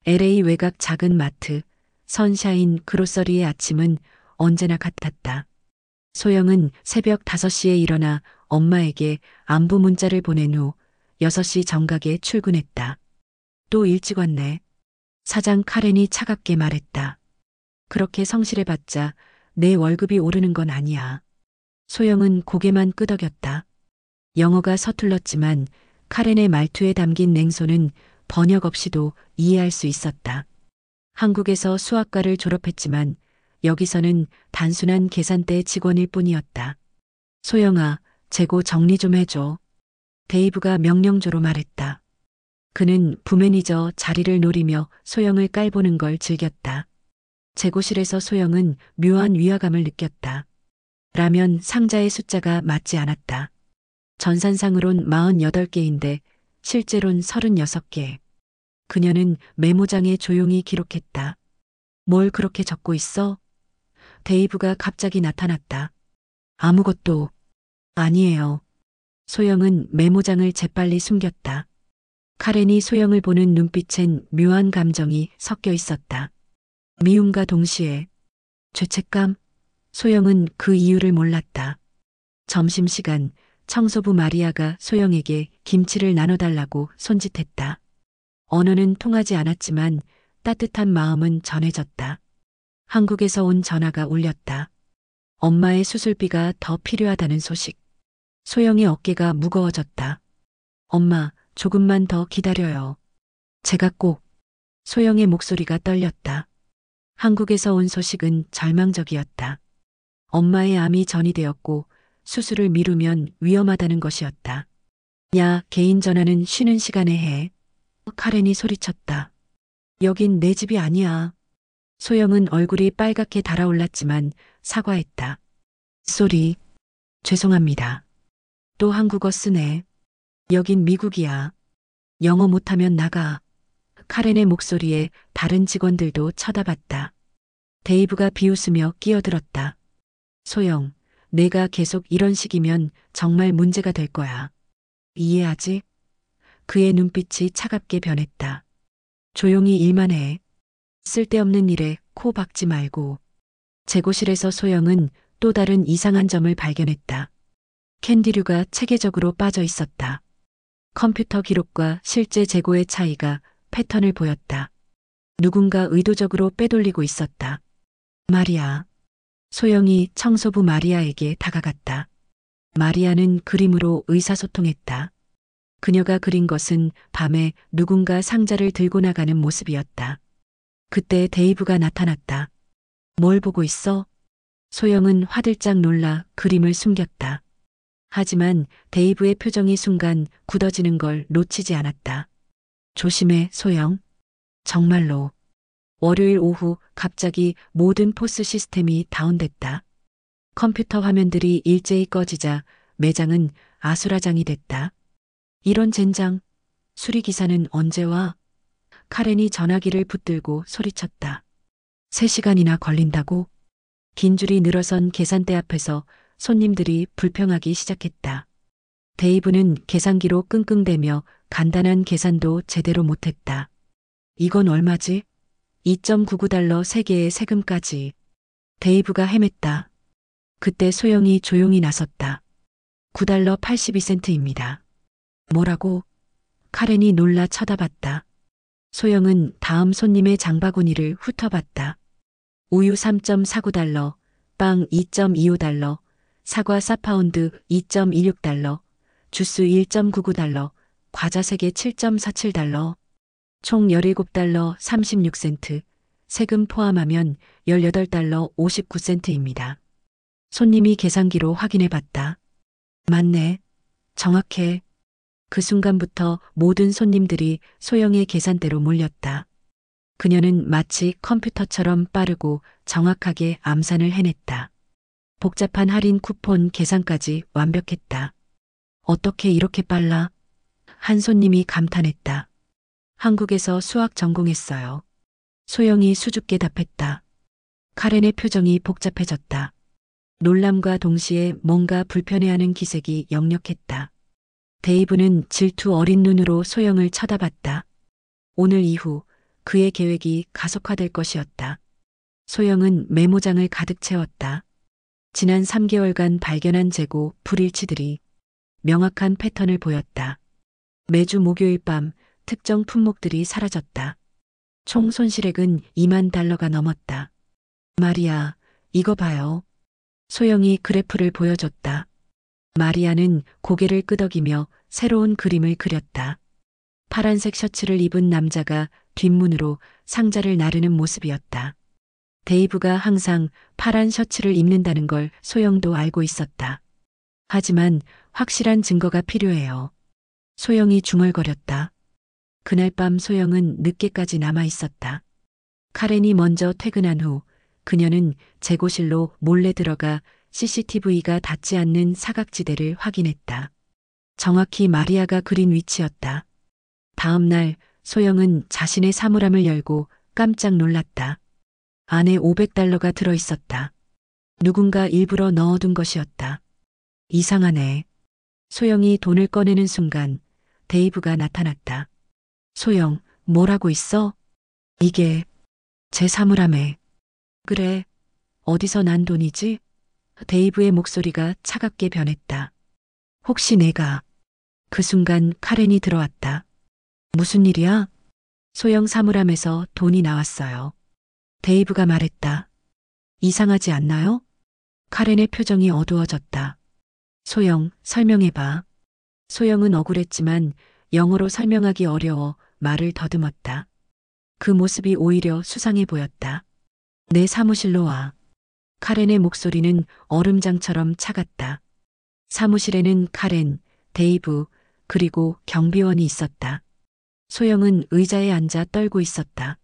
LA 외곽 작은 마트, 선샤인 그로서리의 아침은 언제나 같았다. 소영은 새벽 5시에 일어나 엄마에게 안부 문자를 보낸 후 6시 정각에 출근했다. 또 일찍 왔네. 사장 카렌이 차갑게 말했다. 그렇게 성실해봤자 내 월급이 오르는 건 아니야. 소영은 고개만 끄덕였다. 영어가 서툴렀지만 카렌의 말투에 담긴 냉소는 번역 없이도 이해할 수 있었다. 한국에서 수학과를 졸업했지만 여기서는 단순한 계산대 직원일 뿐이었다. 소영아, 재고 정리 좀 해줘. 데이브가 명령조로 말했다. 그는 부매니저 자리를 노리며 소영을 깔보는 걸 즐겼다. 재고실에서 소영은 묘한 위화감을 느꼈다. 라면 상자의 숫자가 맞지 않았다. 전산상으론 48개인데 실제론 36개. 그녀는 메모장에 조용히 기록했다. 뭘 그렇게 적고 있어? 데이브가 갑자기 나타났다. 아무것도 아니에요. 소영은 메모장을 재빨리 숨겼다. 카렌이 소영을 보는 눈빛엔 묘한 감정이 섞여 있었다. 미움과 동시에 죄책감? 소영은 그 이유를 몰랐다. 점심시간 청소부 마리아가 소영에게 김치를 나눠달라고 손짓했다. 언어는 통하지 않았지만 따뜻한 마음은 전해졌다. 한국에서 온 전화가 울렸다. 엄마의 수술비가 더 필요하다는 소식. 소영의 어깨가 무거워졌다. 엄마, 조금만 더 기다려요. 제가 꼭. 소영의 목소리가 떨렸다. 한국에서 온 소식은 절망적이었다. 엄마의 암이 전이되었고 수술을 미루면 위험하다는 것이었다. 야, 개인 전화는 쉬는 시간에 해. 카렌이 소리쳤다. 여긴 내 집이 아니야. 소영은 얼굴이 빨갛게 달아올랐지만 사과했다. 쏘리. 죄송합니다. 또 한국어 쓰네. 여긴 미국이야. 영어 못하면 나가. 카렌의 목소리에 다른 직원들도 쳐다봤다. 데이브가 비웃으며 끼어들었다. 소영, 내가 계속 이런 식이면 정말 문제가 될 거야. 이해하지? 그의 눈빛이 차갑게 변했다. 조용히 일만 해. 쓸데없는 일에 코 박지 말고. 재고실에서 소영은 또 다른 이상한 점을 발견했다. 캔디류가 체계적으로 빠져 있었다. 컴퓨터 기록과 실제 재고의 차이가 패턴을 보였다. 누군가 의도적으로 빼돌리고 있었다. 마리아. 소영이 청소부 마리아에게 다가갔다. 마리아는 그림으로 의사소통했다. 그녀가 그린 것은 밤에 누군가 상자를 들고 나가는 모습이었다. 그때 데이브가 나타났다. 뭘 보고 있어? 소영은 화들짝 놀라 그림을 숨겼다. 하지만 데이브의 표정이 순간 굳어지는 걸 놓치지 않았다. 조심해, 소영. 정말로. 월요일 오후 갑자기 모든 포스 시스템이 다운됐다. 컴퓨터 화면들이 일제히 꺼지자 매장은 아수라장이 됐다. 이런 젠장, 수리기사는 언제 와? 카렌이 전화기를 붙들고 소리쳤다. 3시간이나 걸린다고? 긴 줄이 늘어선 계산대 앞에서 손님들이 불평하기 시작했다. 데이브는 계산기로 끙끙대며 간단한 계산도 제대로 못했다. 이건 얼마지? 2.99달러 3개의 세금까지. 데이브가 헤맸다. 그때 소영이 조용히 나섰다. 9달러 82센트입니다. 뭐라고? 카렌이 놀라 쳐다봤다. 소영은 다음 손님의 장바구니를 훑어봤다. 우유 3.49달러, 빵 2.25달러, 사과 4파운드 2.16달러, 주스 1.99달러, 과자 3개 7.47달러, 총 17달러 36센트, 세금 포함하면 18달러 59센트입니다. 손님이 계산기로 확인해 봤다. 맞네. 정확해. 그 순간부터 모든 손님들이 소영의 계산대로 몰렸다. 그녀는 마치 컴퓨터처럼 빠르고 정확하게 암산을 해냈다. 복잡한 할인 쿠폰 계산까지 완벽했다. 어떻게 이렇게 빨라? 한 손님이 감탄했다. 한국에서 수학 전공했어요. 소영이 수줍게 답했다. 카렌의 표정이 복잡해졌다. 놀람과 동시에 뭔가 불편해하는 기색이 역력했다. 데이브는 질투 어린 눈으로 소영을 쳐다봤다. 오늘 이후 그의 계획이 가속화될 것이었다. 소영은 메모장을 가득 채웠다. 지난 3개월간 발견한 재고, 불일치들이 명확한 패턴을 보였다. 매주 목요일 밤 특정 품목들이 사라졌다. 총 손실액은 2만 달러가 넘었다. 마리아, 이거 봐요. 소영이 그래프를 보여줬다. 마리아는 고개를 끄덕이며 새로운 그림을 그렸다. 파란색 셔츠를 입은 남자가 뒷문으로 상자를 나르는 모습이었다. 데이브가 항상 파란 셔츠를 입는다는 걸 소영도 알고 있었다. 하지만 확실한 증거가 필요해요. 소영이 중얼거렸다. 그날 밤 소영은 늦게까지 남아 있었다. 카렌이 먼저 퇴근한 후 그녀는 재고실로 몰래 들어가 CCTV가 닿지 않는 사각지대를 확인했다. 정확히 마리아가 그린 위치였다. 다음 날 소영은 자신의 사물함을 열고 깜짝 놀랐다. 안에 500달러가 들어 있었다. 누군가 일부러 넣어둔 것이었다. 이상하네. 소영이 돈을 꺼내는 순간 데이브가 나타났다. 소영, 뭐라고 있어? 이게 제 사물함에. 그래, 어디서 난 돈이지? 데이브의 목소리가 차갑게 변했다. 혹시 내가. 그 순간 카렌이 들어왔다. 무슨 일이야? 소영 사물함에서 돈이 나왔어요. 데이브가 말했다. 이상하지 않나요? 카렌의 표정이 어두워졌다. 소영, 설명해봐. 소영은 억울했지만 영어로 설명하기 어려워 말을 더듬었다. 그 모습이 오히려 수상해 보였다. 내 사무실로 와. 카렌의 목소리는 얼음장처럼 차갔다. 사무실에는 카렌, 데이브, 그리고 경비원이 있었다. 소영은 의자에 앉아 떨고 있었다.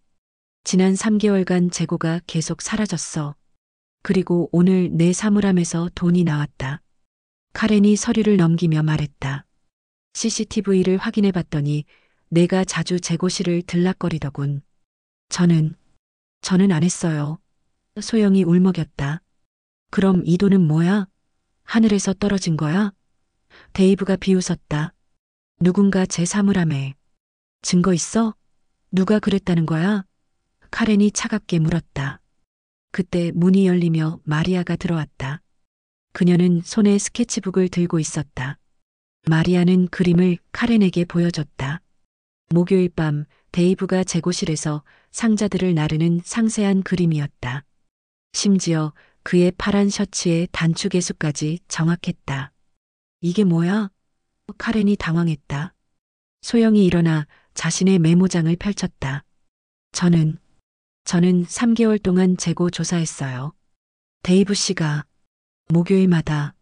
지난 3개월간 재고가 계속 사라졌어. 그리고 오늘 내 사물함에서 돈이 나왔다. 카렌이 서류를 넘기며 말했다. CCTV를 확인해 봤더니 내가 자주 재고실을 들락거리더군. 저는 안 했어요. 소영이 울먹였다. 그럼 이 돈은 뭐야? 하늘에서 떨어진 거야? 데이브가 비웃었다. 누군가 제 사물함에. 증거 있어? 누가 그랬다는 거야? 카렌이 차갑게 물었다. 그때 문이 열리며 마리아가 들어왔다. 그녀는 손에 스케치북을 들고 있었다. 마리아는 그림을 카렌에게 보여줬다. 목요일 밤 데이브가 재고실에서 상자들을 나르는 상세한 그림이었다. 심지어 그의 파란 셔츠의 단추 개수까지 정확했다. 이게 뭐야? 카렌이 당황했다. 소영이 일어나 자신의 메모장을 펼쳤다. 저는 3개월 동안 재고 조사했어요. 데이브 씨가 목요일마다.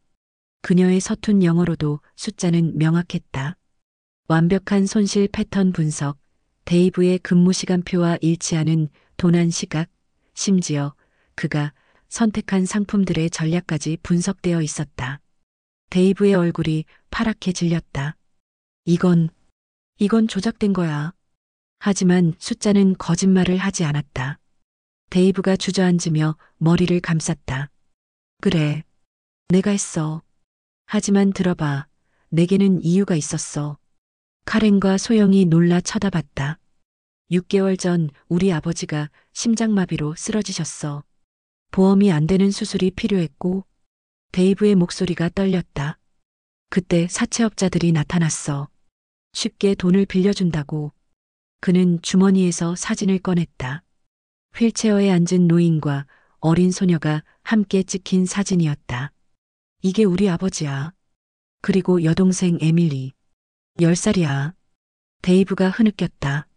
그녀의 서툰 영어로도 숫자는 명확했다. 완벽한 손실 패턴 분석, 데이브의 근무 시간표와 일치하는 도난 시각, 심지어 그가 선택한 상품들의 전략까지 분석되어 있었다. 데이브의 얼굴이 파랗게 질렸다. 이건 조작된 거야. 하지만 숫자는 거짓말을 하지 않았다. 데이브가 주저앉으며 머리를 감쌌다. 그래, 내가 했어. 하지만 들어봐, 내게는 이유가 있었어. 카렌과 소영이 놀라 쳐다봤다. 6개월 전 우리 아버지가 심장마비로 쓰러지셨어. 보험이 안 되는 수술이 필요했고, 데이브의 목소리가 떨렸다. 그때 사채업자들이 나타났어. 쉽게 돈을 빌려준다고. 그는 주머니에서 사진을 꺼냈다. 휠체어에 앉은 노인과 어린 소녀가 함께 찍힌 사진이었다. 이게 우리 아버지야. 그리고 여동생 에밀리. 10살이야. 데이브가 흐느꼈다.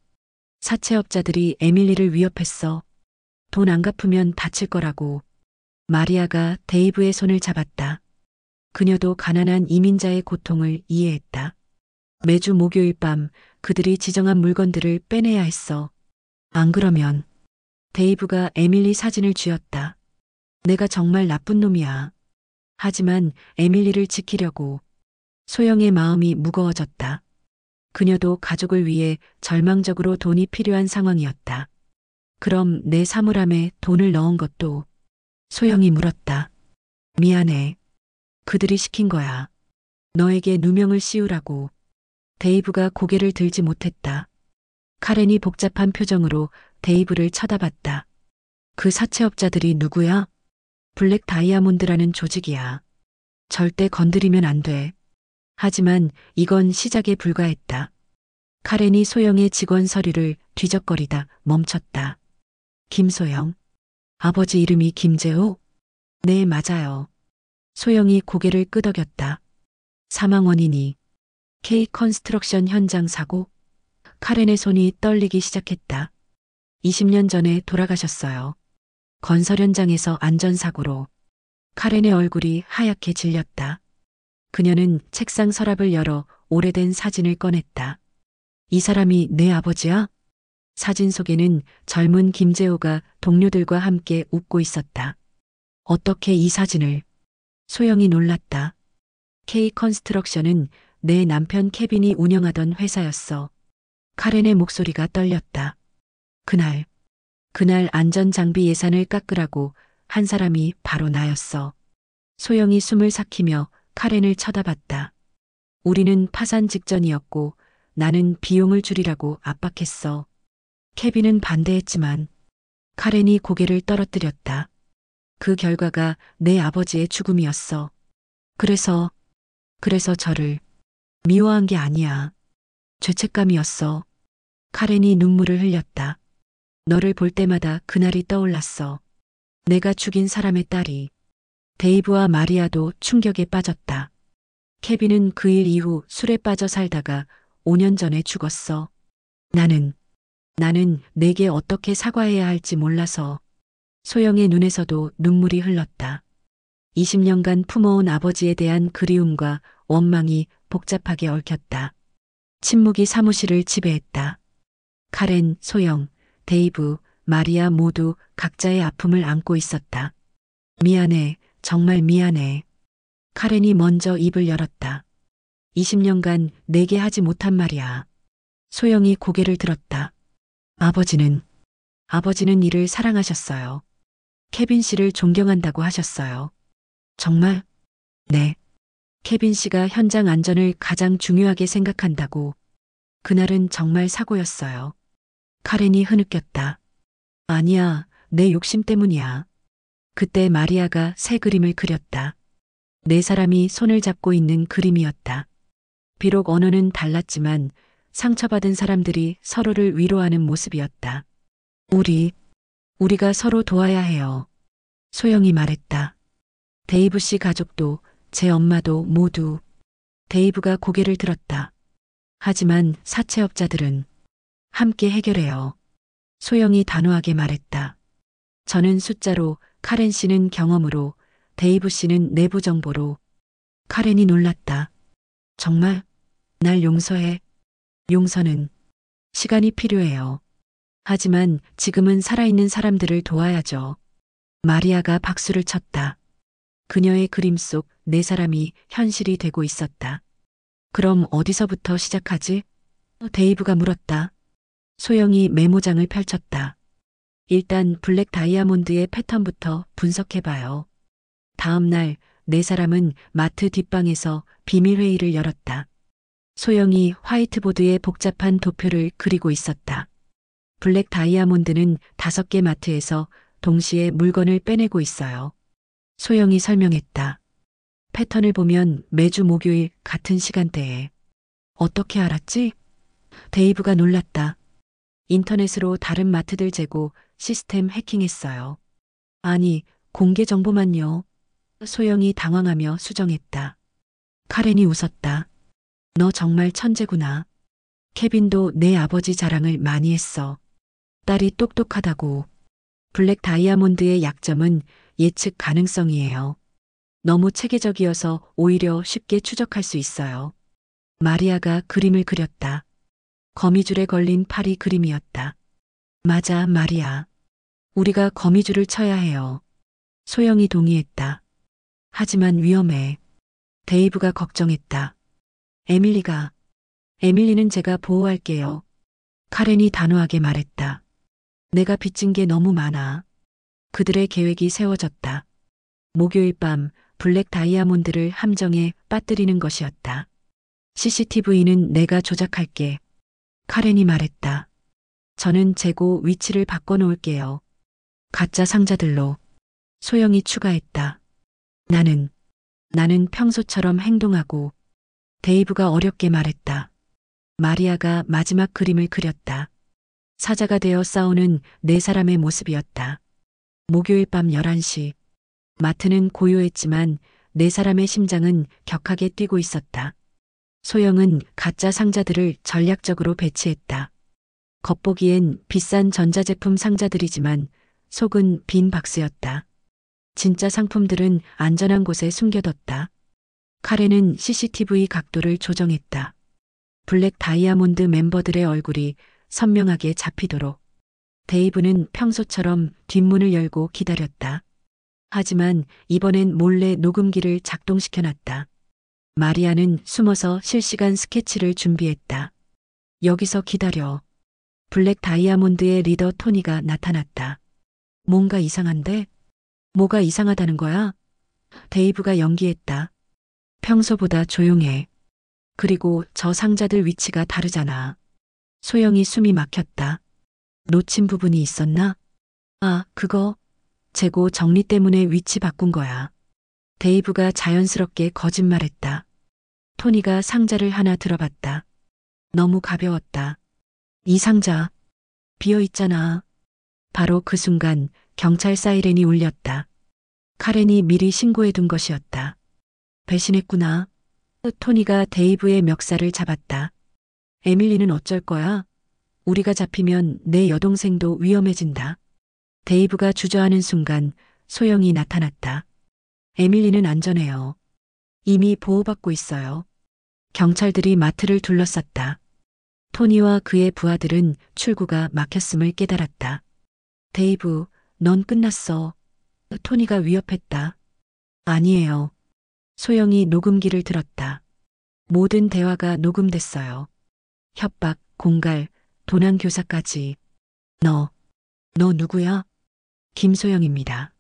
사채업자들이 에밀리를 위협했어. 돈 안 갚으면 다칠 거라고. 마리아가 데이브의 손을 잡았다. 그녀도 가난한 이민자의 고통을 이해했다. 매주 목요일 밤 그들이 지정한 물건들을 빼내야 했어. 안 그러면. 데이브가 에밀리 사진을 쥐었다. 내가 정말 나쁜 놈이야. 하지만 에밀리를 지키려고. 소영의 마음이 무거워졌다. 그녀도 가족을 위해 절망적으로 돈이 필요한 상황이었다. 그럼 내 사물함에 돈을 넣은 것도. 소영이 물었다. 미안해. 그들이 시킨 거야. 너에게 누명을 씌우라고. 데이브가 고개를 들지 못했다. 카렌이 복잡한 표정으로 데이브를 쳐다봤다. 그 사채업자들이 누구야? 블랙 다이아몬드라는 조직이야. 절대 건드리면 안 돼. 하지만 이건 시작에 불과했다. 카렌이 소영의 직원 서류를 뒤적거리다 멈췄다. 김소영. 아버지 이름이 김재호? 네, 맞아요. 소영이 고개를 끄덕였다. 사망 원인이 K 컨스트럭션 현장 사고? 카렌의 손이 떨리기 시작했다. 20년 전에 돌아가셨어요. 건설 현장에서 안전사고로. 카렌의 얼굴이 하얗게 질렸다. 그녀는 책상 서랍을 열어 오래된 사진을 꺼냈다. 이 사람이 내 아버지야? 사진 속에는 젊은 김재호가 동료들과 함께 웃고 있었다. 어떻게 이 사진을? 소영이 놀랐다. K 컨스트럭션은 내 남편 케빈이 운영하던 회사였어. 카렌의 목소리가 떨렸다. 그날 안전장비 예산을 깎으라고 한 사람이 바로 나였어. 소영이 숨을 삭히며 카렌을 쳐다봤다. 우리는 파산 직전이었고 나는 비용을 줄이라고 압박했어. 케빈은 반대했지만 카렌이 고개를 떨어뜨렸다. 그 결과가 내 아버지의 죽음이었어. 그래서 저를 미워한 게 아니야. 죄책감이었어. 카렌이 눈물을 흘렸다. 너를 볼 때마다 그날이 떠올랐어. 내가 죽인 사람의 딸이. 데이브와 마리아도 충격에 빠졌다. 케빈은 그 일 이후 술에 빠져 살다가 5년 전에 죽었어. 나는 내게 어떻게 사과해야 할지 몰라서. 소영의 눈에서도 눈물이 흘렀다. 20년간 품어온 아버지에 대한 그리움과 원망이 복잡하게 얽혔다. 침묵이 사무실을 지배했다. 카렌, 소영, 데이브, 마리아 모두 각자의 아픔을 안고 있었다. 미안해, 정말 미안해. 카렌이 먼저 입을 열었다. 20년간 내게 하지 못한 말이야. 소영이 고개를 들었다. 아버지는 이를 사랑하셨어요. 케빈 씨를 존경한다고 하셨어요. 정말? 네. 케빈 씨가 현장 안전을 가장 중요하게 생각한다고. 그날은 정말 사고였어요. 카렌이 흐느꼈다. 아니야, 내 욕심 때문이야. 그때 마리아가 새 그림을 그렸다. 네 사람이 손을 잡고 있는 그림이었다. 비록 언어는 달랐지만 상처받은 사람들이 서로를 위로하는 모습이었다. 우리가 서로 도와야 해요. 소영이 말했다. 데이브 씨 가족도 제 엄마도 모두. 데이브가 고개를 들었다. 하지만 사채업자들은 함께 해결해요. 소영이 단호하게 말했다. 저는 숫자로, 카렌 씨는 경험으로, 데이브 씨는 내부 정보로. 카렌이 놀랐다. 정말? 날 용서해. 용서는 시간이 필요해요. 하지만 지금은 살아있는 사람들을 도와야죠. 마리아가 박수를 쳤다. 그녀의 그림 속 네 사람이 현실이 되고 있었다. 그럼 어디서부터 시작하지? 데이브가 물었다. 소영이 메모장을 펼쳤다. 일단 블랙 다이아몬드의 패턴부터 분석해봐요. 다음 날 네 사람은 마트 뒷방에서 비밀회의를 열었다. 소영이 화이트보드에 복잡한 도표를 그리고 있었다. 블랙 다이아몬드는 5개 마트에서 동시에 물건을 빼내고 있어요. 소영이 설명했다. 패턴을 보면 매주 목요일 같은 시간대에. 어떻게 알았지? 데이브가 놀랐다. 인터넷으로 다른 마트들 재고 시스템 해킹했어요. 아니, 공개 정보만요. 소영이 당황하며 수정했다. 카렌이 웃었다. 너 정말 천재구나. 케빈도 내 아버지 자랑을 많이 했어. 딸이 똑똑하다고. 블랙 다이아몬드의 약점은 예측 가능성이에요. 너무 체계적이어서 오히려 쉽게 추적할 수 있어요. 마리아가 그림을 그렸다. 거미줄에 걸린 파리 그림이었다. 맞아, 마리아. 우리가 거미줄을 쳐야 해요. 소영이 동의했다. 하지만 위험해. 데이브가 걱정했다. 에밀리는 제가 보호할게요. 카렌이 단호하게 말했다. 내가 빚진 게 너무 많아. 그들의 계획이 세워졌다. 목요일 밤 블랙 다이아몬드를 함정에 빠뜨리는 것이었다. CCTV는 내가 조작할게. 카렌이 말했다. 저는 재고 위치를 바꿔놓을게요. 가짜 상자들로. 소영이 추가했다. 나는, 나는 평소처럼 행동하고. 데이브가 어렵게 말했다. 마리아가 마지막 그림을 그렸다. 사자가 되어 싸우는 네 사람의 모습이었다. 목요일 밤 11시. 마트는 고요했지만 네 사람의 심장은 격하게 뛰고 있었다. 소영은 가짜 상자들을 전략적으로 배치했다. 겉보기엔 비싼 전자제품 상자들이지만 속은 빈 박스였다. 진짜 상품들은 안전한 곳에 숨겨뒀다. 카렌은 CCTV 각도를 조정했다. 블랙 다이아몬드 멤버들의 얼굴이 선명하게 잡히도록. 데이브는 평소처럼 뒷문을 열고 기다렸다. 하지만 이번엔 몰래 녹음기를 작동시켜놨다. 마리아는 숨어서 실시간 스케치를 준비했다. 여기서 기다려. 블랙 다이아몬드의 리더 토니가 나타났다. 뭔가 이상한데? 뭐가 이상하다는 거야? 데이브가 연기했다. 평소보다 조용해. 그리고 저 상자들 위치가 다르잖아. 소영이 숨이 막혔다. 놓친 부분이 있었나? 아, 그거. 재고 정리 때문에 위치 바꾼 거야. 데이브가 자연스럽게 거짓말했다. 토니가 상자를 하나 들어봤다. 너무 가벼웠다. 이 상자, 비어 있잖아. 바로 그 순간 경찰 사이렌이 울렸다. 카렌이 미리 신고해둔 것이었다. 배신했구나. 토니가 데이브의 멱살을 잡았다. 에밀리는 어쩔 거야? 우리가 잡히면 내 여동생도 위험해진다. 데이브가 주저하는 순간 소영이 나타났다. 에밀리는 안전해요. 이미 보호받고 있어요. 경찰들이 마트를 둘러쌌다. 토니와 그의 부하들은 출구가 막혔음을 깨달았다. 데이브, 넌 끝났어. 토니가 위협했다. 아니에요. 소영이 녹음기를 들었다. 모든 대화가 녹음됐어요. 협박, 공갈, 도난 교사까지. 너 누구야? 김소영입니다.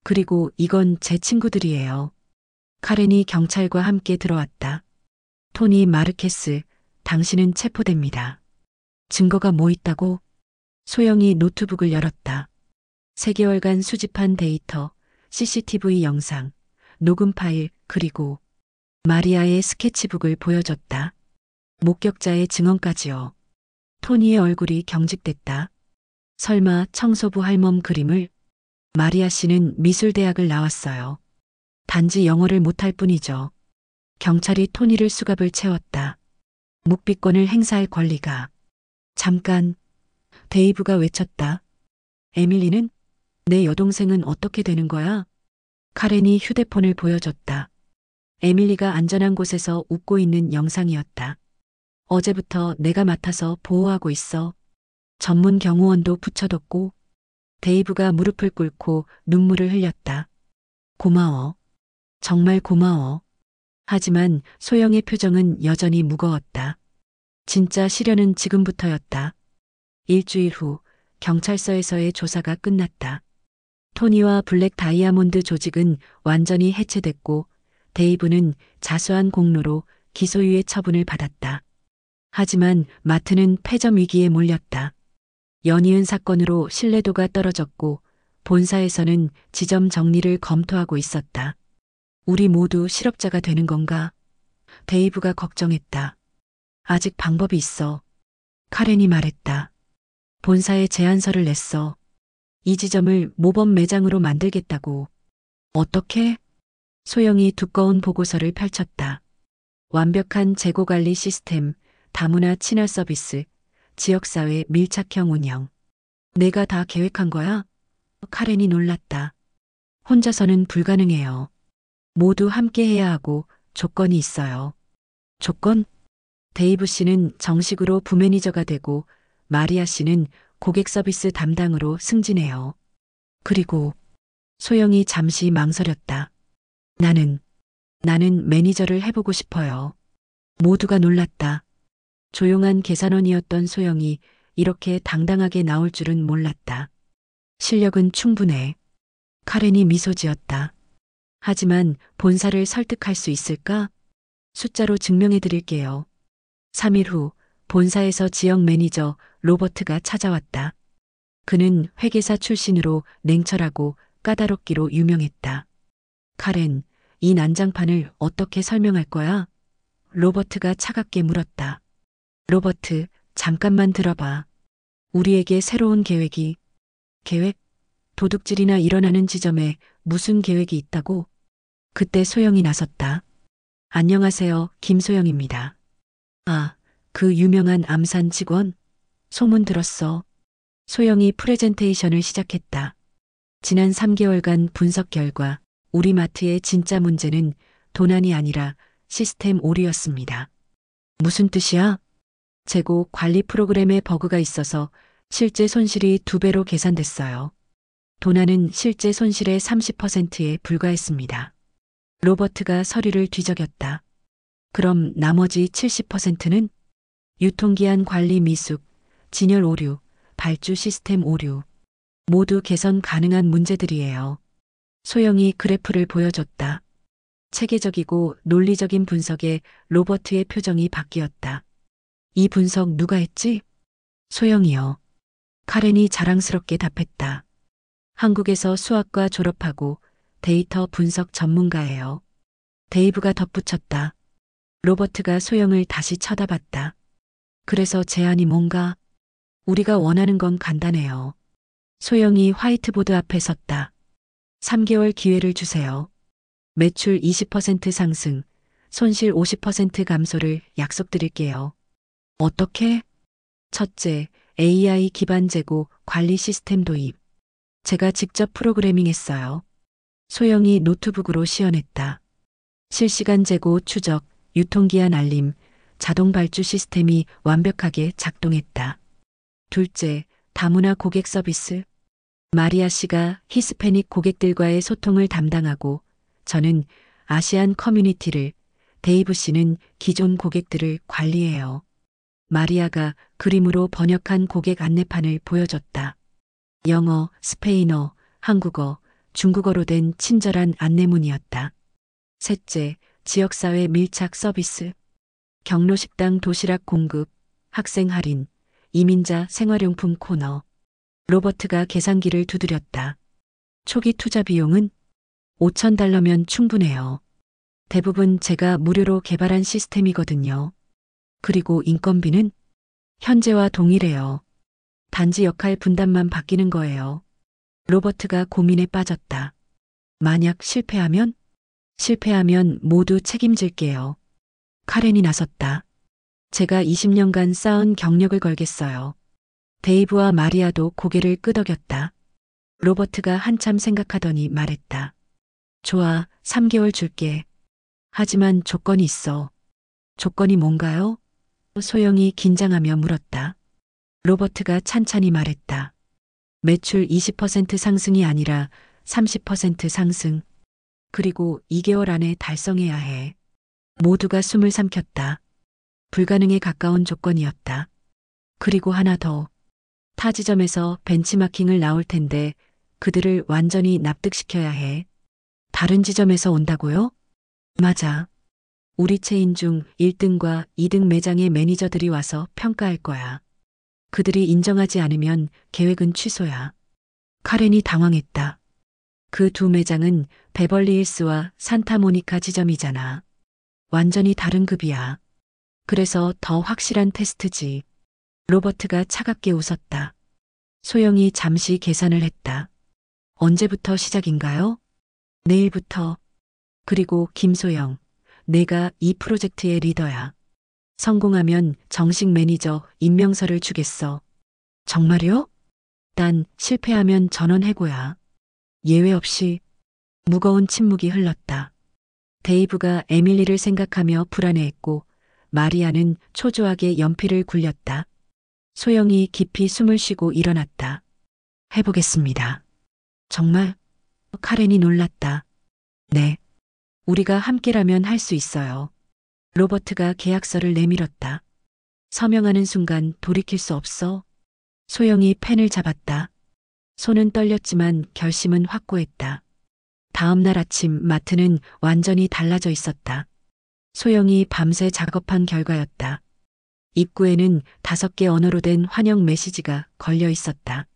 그리고 이건 제 친구들이에요. 카렌이 경찰과 함께 들어왔다. 토니 마르케스, 당신은 체포됩니다. 증거가 뭐 있다고? 소영이 노트북을 열었다. 3개월간 수집한 데이터, CCTV 영상, 녹음 파일, 그리고 마리아의 스케치북을 보여줬다. 목격자의 증언까지요. 토니의 얼굴이 경직됐다. 설마 청소부 할멈 그림을? 마리아 씨는 미술대학을 나왔어요. 단지 영어를 못할 뿐이죠. 경찰이 토니를 수갑을 채웠다. 묵비권을 행사할 권리가. 잠깐. 데이브가 외쳤다. 에밀리는? 내 여동생은 어떻게 되는 거야? 카렌이 휴대폰을 보여줬다. 에밀리가 안전한 곳에서 웃고 있는 영상이었다. 어제부터 내가 맡아서 보호하고 있어. 전문 경호원도 붙여뒀고. 데이브가 무릎을 꿇고 눈물을 흘렸다. 고마워. 정말 고마워. 하지만 소영의 표정은 여전히 무거웠다. 진짜 시련은 지금부터였다. 일주일 후 경찰서에서의 조사가 끝났다. 토니와 블랙 다이아몬드 조직은 완전히 해체됐고 데이브는 자수한 공로로 기소유예 처분을 받았다. 하지만 마트는 폐점 위기에 몰렸다. 연이은 사건으로 신뢰도가 떨어졌고 본사에서는 지점 정리를 검토하고 있었다. 우리 모두 실업자가 되는 건가? 데이브가 걱정했다. 아직 방법이 있어. 카렌이 말했다. 본사에 제안서를 냈어. 이 지점을 모범 매장으로 만들겠다고. 어떻게? 소영이 두꺼운 보고서를 펼쳤다. 완벽한 재고관리 시스템, 다문화 친화 서비스, 지역사회 밀착형 운영. 내가 다 계획한 거야? 카렌이 놀랐다. 혼자서는 불가능해요. 모두 함께 해야 하고 조건이 있어요. 조건? 데이브 씨는 정식으로 부매니저가 되고 마리아 씨는 고객 서비스 담당으로 승진해요. 그리고 소영이 잠시 망설였다. 나는 매니저를 해보고 싶어요. 모두가 놀랐다. 조용한 계산원이었던 소영이 이렇게 당당하게 나올 줄은 몰랐다. 실력은 충분해. 카렌이 미소 지었다. 하지만 본사를 설득할 수 있을까? 숫자로 증명해 드릴게요. 3일 후 본사에서 지역 매니저 로버트가 찾아왔다. 그는 회계사 출신으로 냉철하고 까다롭기로 유명했다. 카렌, 이 난장판을 어떻게 설명할 거야? 로버트가 차갑게 물었다. 로버트, 잠깐만 들어봐. 우리에게 새로운 계획이, 계획? 도둑질이나 일어나는 지점에 무슨 계획이 있다고? 그때 소영이 나섰다. 안녕하세요, 김소영입니다. 아, 그 유명한 암산 직원? 소문 들었어. 소영이 프레젠테이션을 시작했다. 지난 3개월간 분석 결과 우리 마트의 진짜 문제는 도난이 아니라 시스템 오류였습니다. 무슨 뜻이야? 재고 관리 프로그램에 버그가 있어서 실제 손실이 2배로 계산됐어요. 도난은 실제 손실의 30%에 불과했습니다. 로버트가 서류를 뒤적였다. 그럼 나머지 70%는? 유통기한 관리 미숙, 진열 오류, 발주 시스템 오류. 모두 개선 가능한 문제들이에요. 소영이 그래프를 보여줬다. 체계적이고 논리적인 분석에 로버트의 표정이 바뀌었다. 이 분석 누가 했지? 소영이요. 카렌이 자랑스럽게 답했다. 한국에서 수학과 졸업하고 데이터 분석 전문가예요. 데이브가 덧붙였다. 로버트가 소영을 다시 쳐다봤다. 그래서 제안이 뭔가? 우리가 원하는 건 간단해요. 소영이 화이트보드 앞에 섰다. 3개월 기회를 주세요. 매출 20% 상승, 손실 50% 감소를 약속드릴게요. 어떻게? 첫째, AI 기반 재고 관리 시스템 도입. 제가 직접 프로그래밍 했어요. 소영이 노트북으로 시연했다. 실시간 재고 추적, 유통기한 알림, 자동 발주 시스템이 완벽하게 작동했다. 둘째, 다문화 고객 서비스. 마리아 씨가 히스패닉 고객들과의 소통을 담당하고 저는 아시안 커뮤니티를, 데이브 씨는 기존 고객들을 관리해요. 마리아가 그림으로 번역한 고객 안내판을 보여줬다. 영어, 스페인어, 한국어, 중국어로 된 친절한 안내문이었다. 셋째, 지역사회 밀착 서비스. 경로식당 도시락 공급, 학생 할인, 이민자 생활용품 코너. 로버트가 계산기를 두드렸다. 초기 투자 비용은 $5,000면 충분해요. 대부분 제가 무료로 개발한 시스템이거든요. 그리고 인건비는 현재와 동일해요. 단지 역할 분담만 바뀌는 거예요. 로버트가 고민에 빠졌다. 만약 실패하면? 실패하면 모두 책임질게요. 카렌이 나섰다. 제가 20년간 쌓은 경력을 걸겠어요. 데이브와 마리아도 고개를 끄덕였다. 로버트가 한참 생각하더니 말했다. 좋아, 3개월 줄게. 하지만 조건이 있어. 조건이 뭔가요? 소영이 긴장하며 물었다. 로버트가 찬찬히 말했다. 매출 20% 상승이 아니라 30% 상승. 그리고 2개월 안에 달성해야 해. 모두가 숨을 삼켰다. 불가능에 가까운 조건이었다. 그리고 하나 더. 타 지점에서 벤치마킹을 나올 텐데 그들을 완전히 납득시켜야 해. 다른 지점에서 온다고요? 맞아. 우리 체인 중 1등과 2등 매장의 매니저들이 와서 평가할 거야. 그들이 인정하지 않으면 계획은 취소야. 카렌이 당황했다. 그 두 매장은 베벌리힐스와 산타모니카 지점이잖아. 완전히 다른 급이야. 그래서 더 확실한 테스트지. 로버트가 차갑게 웃었다. 소영이 잠시 계산을 했다. 언제부터 시작인가요? 내일부터. 그리고 김소영, 내가 이 프로젝트의 리더야. 성공하면 정식 매니저 임명서를 주겠어. 정말요? 난 실패하면 전원 해고야. 예외 없이. 무거운 침묵이 흘렀다. 데이브가 에밀리를 생각하며 불안해했고 마리아는 초조하게 연필을 굴렸다. 소영이 깊이 숨을 쉬고 일어났다. 해보겠습니다. 정말? 카렌이 놀랐다. 네. 우리가 함께라면 할 수 있어요. 로버트가 계약서를 내밀었다. 서명하는 순간 돌이킬 수 없어. 소영이 펜을 잡았다. 손은 떨렸지만 결심은 확고했다. 다음 날 아침 마트는 완전히 달라져 있었다. 소영이 밤새 작업한 결과였다. 입구에는 5개 언어로 된 환영 메시지가 걸려 있었다.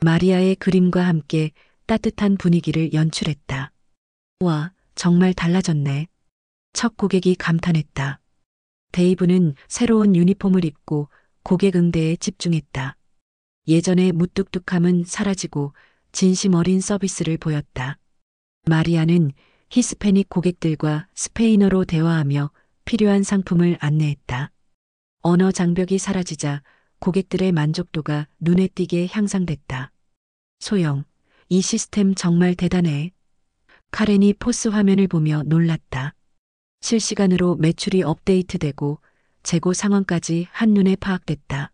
마리아의 그림과 함께 따뜻한 분위기를 연출했다. 와, 정말 달라졌네. 첫 고객이 감탄했다. 데이브는 새로운 유니폼을 입고 고객 응대에 집중했다. 예전의 무뚝뚝함은 사라지고 진심 어린 서비스를 보였다. 마리아는 히스패닉 고객들과 스페인어로 대화하며 필요한 상품을 안내했다. 언어 장벽이 사라지자 고객들의 만족도가 눈에 띄게 향상됐다. 소영, 이 시스템 정말 대단해. 카렌이 포스 화면을 보며 놀랐다. 실시간으로 매출이 업데이트되고 재고 상황까지 한눈에 파악됐다.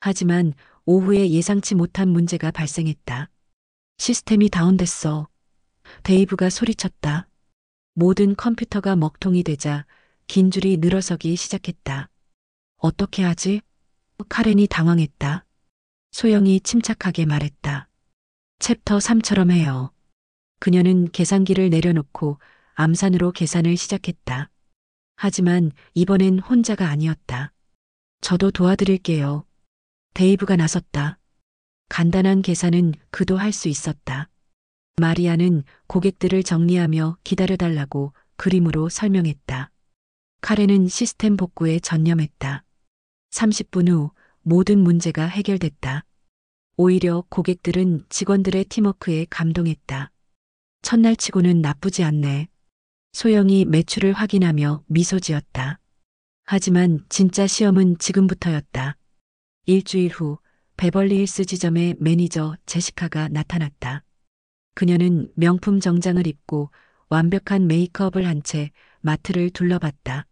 하지만 오후에 예상치 못한 문제가 발생했다. 시스템이 다운됐어. 데이브가 소리쳤다. 모든 컴퓨터가 먹통이 되자 긴 줄이 늘어서기 시작했다. 어떻게 하지? 카렌이 당황했다. 소영이 침착하게 말했다. 챕터 3처럼 해요. 그녀는 계산기를 내려놓고 암산으로 계산을 시작했다. 하지만 이번엔 혼자가 아니었다. 저도 도와드릴게요. 데이브가 나섰다. 간단한 계산은 그도 할 수 있었다. 마리아는 고객들을 정리하며 기다려달라고 그림으로 설명했다. 카렌은 시스템 복구에 전념했다. 30분 후 모든 문제가 해결됐다. 오히려 고객들은 직원들의 팀워크에 감동했다. 첫날 치고는 나쁘지 않네. 소영이 매출을 확인하며 미소 지었다. 하지만 진짜 시험은 지금부터였다. 일주일 후 베벌리힐스 지점의 매니저 제시카가 나타났다. 그녀는 명품 정장을 입고 완벽한 메이크업을 한 채 마트를 둘러봤다.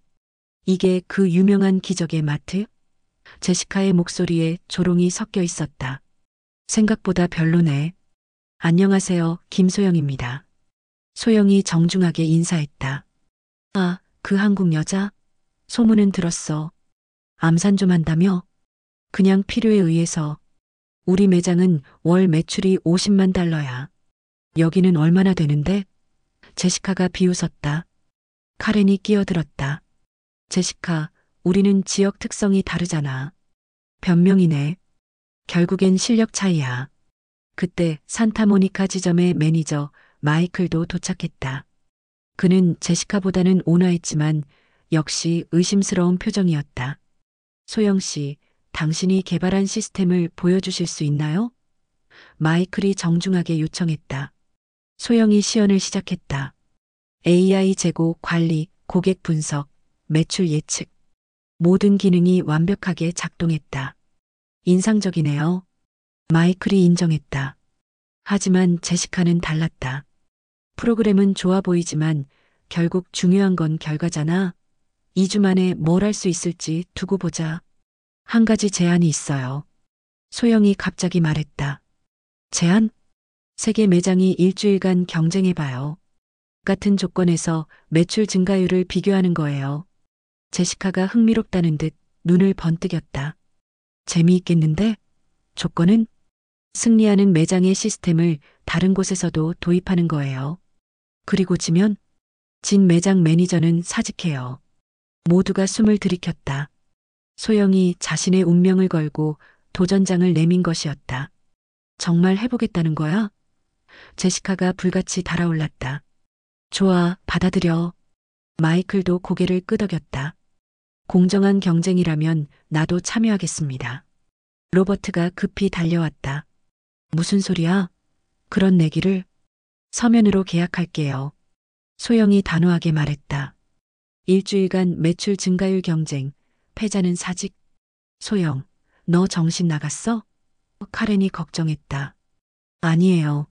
이게 그 유명한 기적의 마트? 제시카의 목소리에 조롱이 섞여 있었다. 생각보다 별로네. 안녕하세요, 김소영입니다. 소영이 정중하게 인사했다. 아, 그 한국 여자? 소문은 들었어. 암산 좀 한다며? 그냥 필요에 의해서. 우리 매장은 월 매출이 50만 달러야. 여기는 얼마나 되는데? 제시카가 비웃었다. 카렌이 끼어들었다. 제시카, 우리는 지역 특성이 다르잖아. 변명이네. 결국엔 실력 차이야. 그때 산타모니카 지점의 매니저 마이클도 도착했다. 그는 제시카보다는 온화했지만 역시 의심스러운 표정이었다. 소영 씨, 당신이 개발한 시스템을 보여주실 수 있나요? 마이클이 정중하게 요청했다. 소영이 시연을 시작했다. AI 재고 관리, 고객 분석, 매출 예측. 모든 기능이 완벽하게 작동했다. 인상적이네요. 마이클이 인정했다. 하지만 제시카는 달랐다. 프로그램은 좋아 보이지만 결국 중요한 건 결과잖아. 2주 만에 뭘 할 수 있을지 두고 보자. 한 가지 제안이 있어요. 소영이 갑자기 말했다. 제안? 세계 매장이 일주일간 경쟁해봐요. 같은 조건에서 매출 증가율을 비교하는 거예요. 제시카가 흥미롭다는 듯 눈을 번뜩였다. 재미있겠는데? 조건은? 승리하는 매장의 시스템을 다른 곳에서도 도입하는 거예요. 그리고 지면? 진 매장 매니저는 사직해요. 모두가 숨을 들이켰다. 소영이 자신의 운명을 걸고 도전장을 내민 것이었다. 정말 해보겠다는 거야? 제시카가 불같이 달아올랐다. 좋아, 받아들여. 마이클도 고개를 끄덕였다. 공정한 경쟁이라면 나도 참여하겠습니다. 로버트가 급히 달려왔다. 무슨 소리야? 그런 내기를 서면으로 계약할게요. 소영이 단호하게 말했다. 일주일간 매출 증가율 경쟁, 패자는 사직. 소영, 너 정신 나갔어? 카렌이 걱정했다. 아니에요.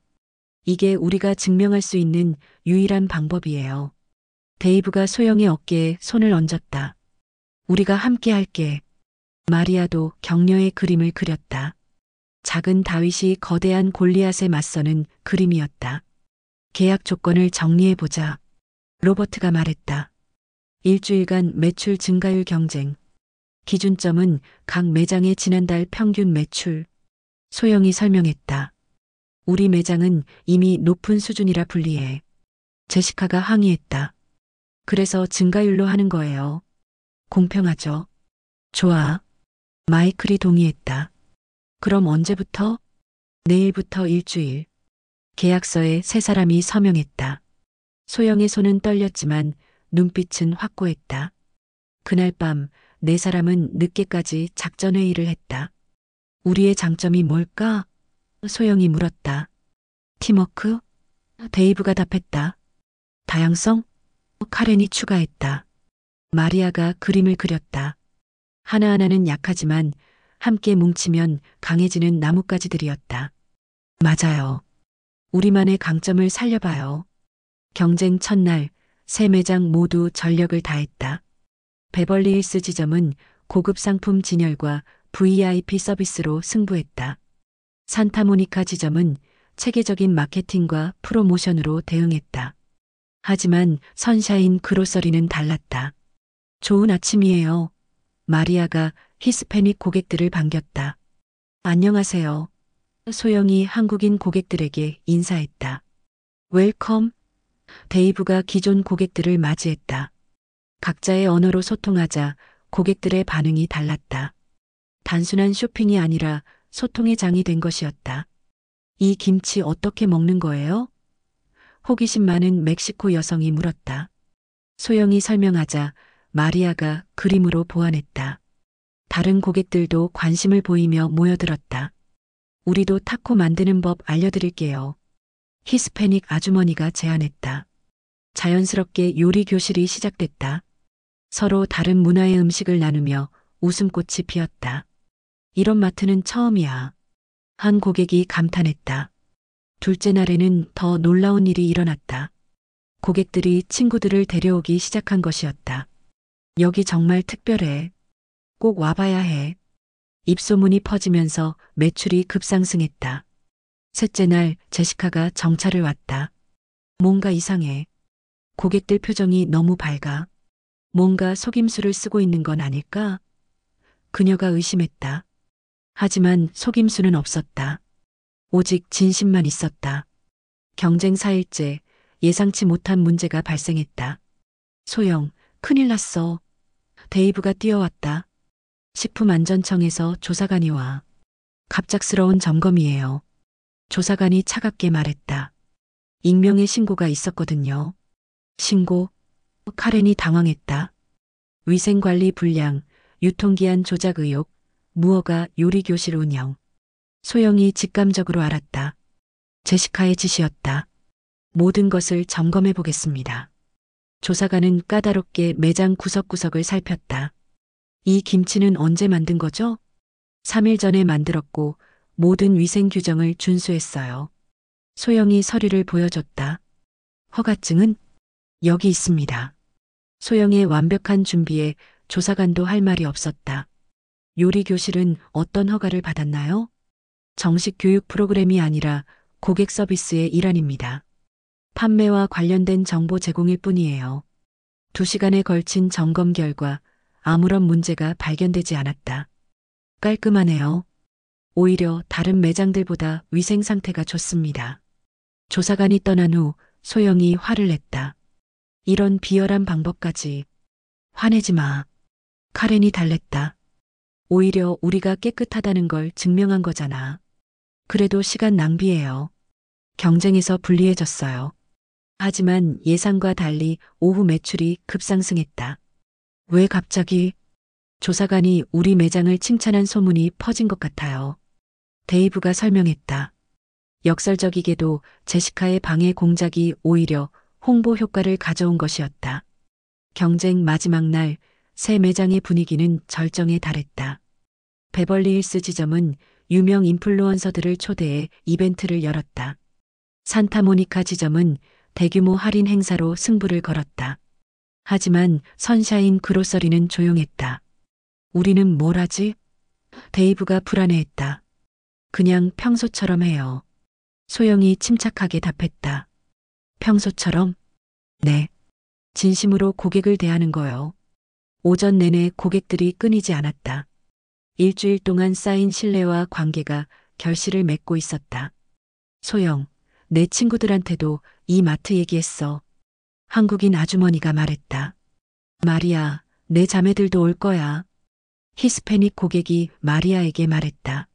이게 우리가 증명할 수 있는 유일한 방법이에요. 데이브가 소영의 어깨에 손을 얹었다. 우리가 함께 할게. 마리아도 격려의 그림을 그렸다. 작은 다윗이 거대한 골리앗에 맞서는 그림이었다. 계약 조건을 정리해보자. 로버트가 말했다. 일주일간 매출 증가율 경쟁. 기준점은 각 매장의 지난달 평균 매출. 소영이 설명했다. 우리 매장은 이미 높은 수준이라 불리해. 제시카가 항의했다. 그래서 증가율로 하는 거예요. 공평하죠. 좋아. 마이클이 동의했다. 그럼 언제부터? 내일부터 일주일. 계약서에 세 사람이 서명했다. 소영의 손은 떨렸지만 눈빛은 확고했다. 그날 밤 네 사람은 늦게까지 작전회의를 했다. 우리의 장점이 뭘까? 소영이 물었다. 팀워크? 데이브가 답했다. 다양성? 카렌이 추가했다. 마리아가 그림을 그렸다. 하나하나는 약하지만 함께 뭉치면 강해지는 나뭇가지들이었다. 맞아요. 우리만의 강점을 살려봐요. 경쟁 첫날 세 매장 모두 전력을 다했다. 베벌리힐스 지점은 고급 상품 진열과 VIP 서비스로 승부했다. 산타모니카 지점은 체계적인 마케팅과 프로모션으로 대응했다. 하지만 선샤인 그로서리는 달랐다. 좋은 아침이에요. 마리아가 히스패닉 고객들을 반겼다. 안녕하세요. 소영이 한국인 고객들에게 인사했다. 웰컴. 데이브가 기존 고객들을 맞이했다. 각자의 언어로 소통하자 고객들의 반응이 달랐다. 단순한 쇼핑이 아니라 소통의 장이 된 것이었다. 이 김치 어떻게 먹는 거예요? 호기심 많은 멕시코 여성이 물었다. 소영이 설명하자 마리아가 그림으로 보완했다. 다른 고객들도 관심을 보이며 모여들었다. 우리도 타코 만드는 법 알려드릴게요. 히스패닉 아주머니가 제안했다. 자연스럽게 요리 교실이 시작됐다. 서로 다른 문화의 음식을 나누며 웃음꽃이 피었다. 이런 마트는 처음이야. 한 고객이 감탄했다. 둘째 날에는 더 놀라운 일이 일어났다. 고객들이 친구들을 데려오기 시작한 것이었다. 여기 정말 특별해. 꼭 와봐야 해. 입소문이 퍼지면서 매출이 급상승했다. 셋째 날 제시카가 정차를 왔다. 뭔가 이상해. 고객들 표정이 너무 밝아. 뭔가 속임수를 쓰고 있는 건 아닐까? 그녀가 의심했다. 하지만 속임수는 없었다. 오직 진심만 있었다. 경쟁 4일째 예상치 못한 문제가 발생했다. 소영, 큰일 났어. 데이브가 뛰어왔다. 식품안전청에서 조사관이 와. 갑작스러운 점검이에요. 조사관이 차갑게 말했다. 익명의 신고가 있었거든요. 신고? 카렌이 당황했다. 위생관리 불량, 유통기한 조작 의혹, 무허가 요리교실 운영. 소영이 직감적으로 알았다. 제시카의 지시였다. 모든 것을 점검해 보겠습니다. 조사관은 까다롭게 매장 구석구석을 살폈다. 이 김치는 언제 만든 거죠? 3일 전에 만들었고 모든 위생 규정을 준수했어요. 소영이 서류를 보여줬다. 허가증은 여기 있습니다. 소영의 완벽한 준비에 조사관도 할 말이 없었다. 요리 교실은 어떤 허가를 받았나요? 정식 교육 프로그램이 아니라 고객 서비스의 일환입니다. 판매와 관련된 정보 제공일 뿐이에요. 2시간에 걸친 점검 결과 아무런 문제가 발견되지 않았다. 깔끔하네요. 오히려 다른 매장들보다 위생 상태가 좋습니다. 조사관이 떠난 후 소영이 화를 냈다. 이런 비열한 방법까지. 화내지 마. 카렌이 달랬다. 오히려 우리가 깨끗하다는 걸 증명한 거잖아. 그래도 시간 낭비예요. 경쟁에서 불리해졌어요. 하지만 예상과 달리 오후 매출이 급상승했다. 왜 갑자기? 조사관이 우리 매장을 칭찬한 소문이 퍼진 것 같아요. 데이브가 설명했다. 역설적이게도 제시카의 방해 공작이 오히려 홍보 효과를 가져온 것이었다. 경쟁 마지막 날 새 매장의 분위기는 절정에 달했다. 베벌리힐스 지점은 유명 인플루언서들을 초대해 이벤트를 열었다. 산타모니카 지점은 대규모 할인 행사로 승부를 걸었다. 하지만 선샤인 그로서리는 조용했다. 우리는 뭘 하지? 데이브가 불안해했다. 그냥 평소처럼 해요. 소영이 침착하게 답했다. 평소처럼? 네. 진심으로 고객을 대하는 거요. 오전 내내 고객들이 끊이지 않았다. 일주일 동안 쌓인 신뢰와 관계가 결실을 맺고 있었다. 소영, 내 친구들한테도 이 마트 얘기했어. 한국인 아주머니가 말했다. 마리아, 내 자매들도 올 거야. 히스패닉 고객이 마리아에게 말했다.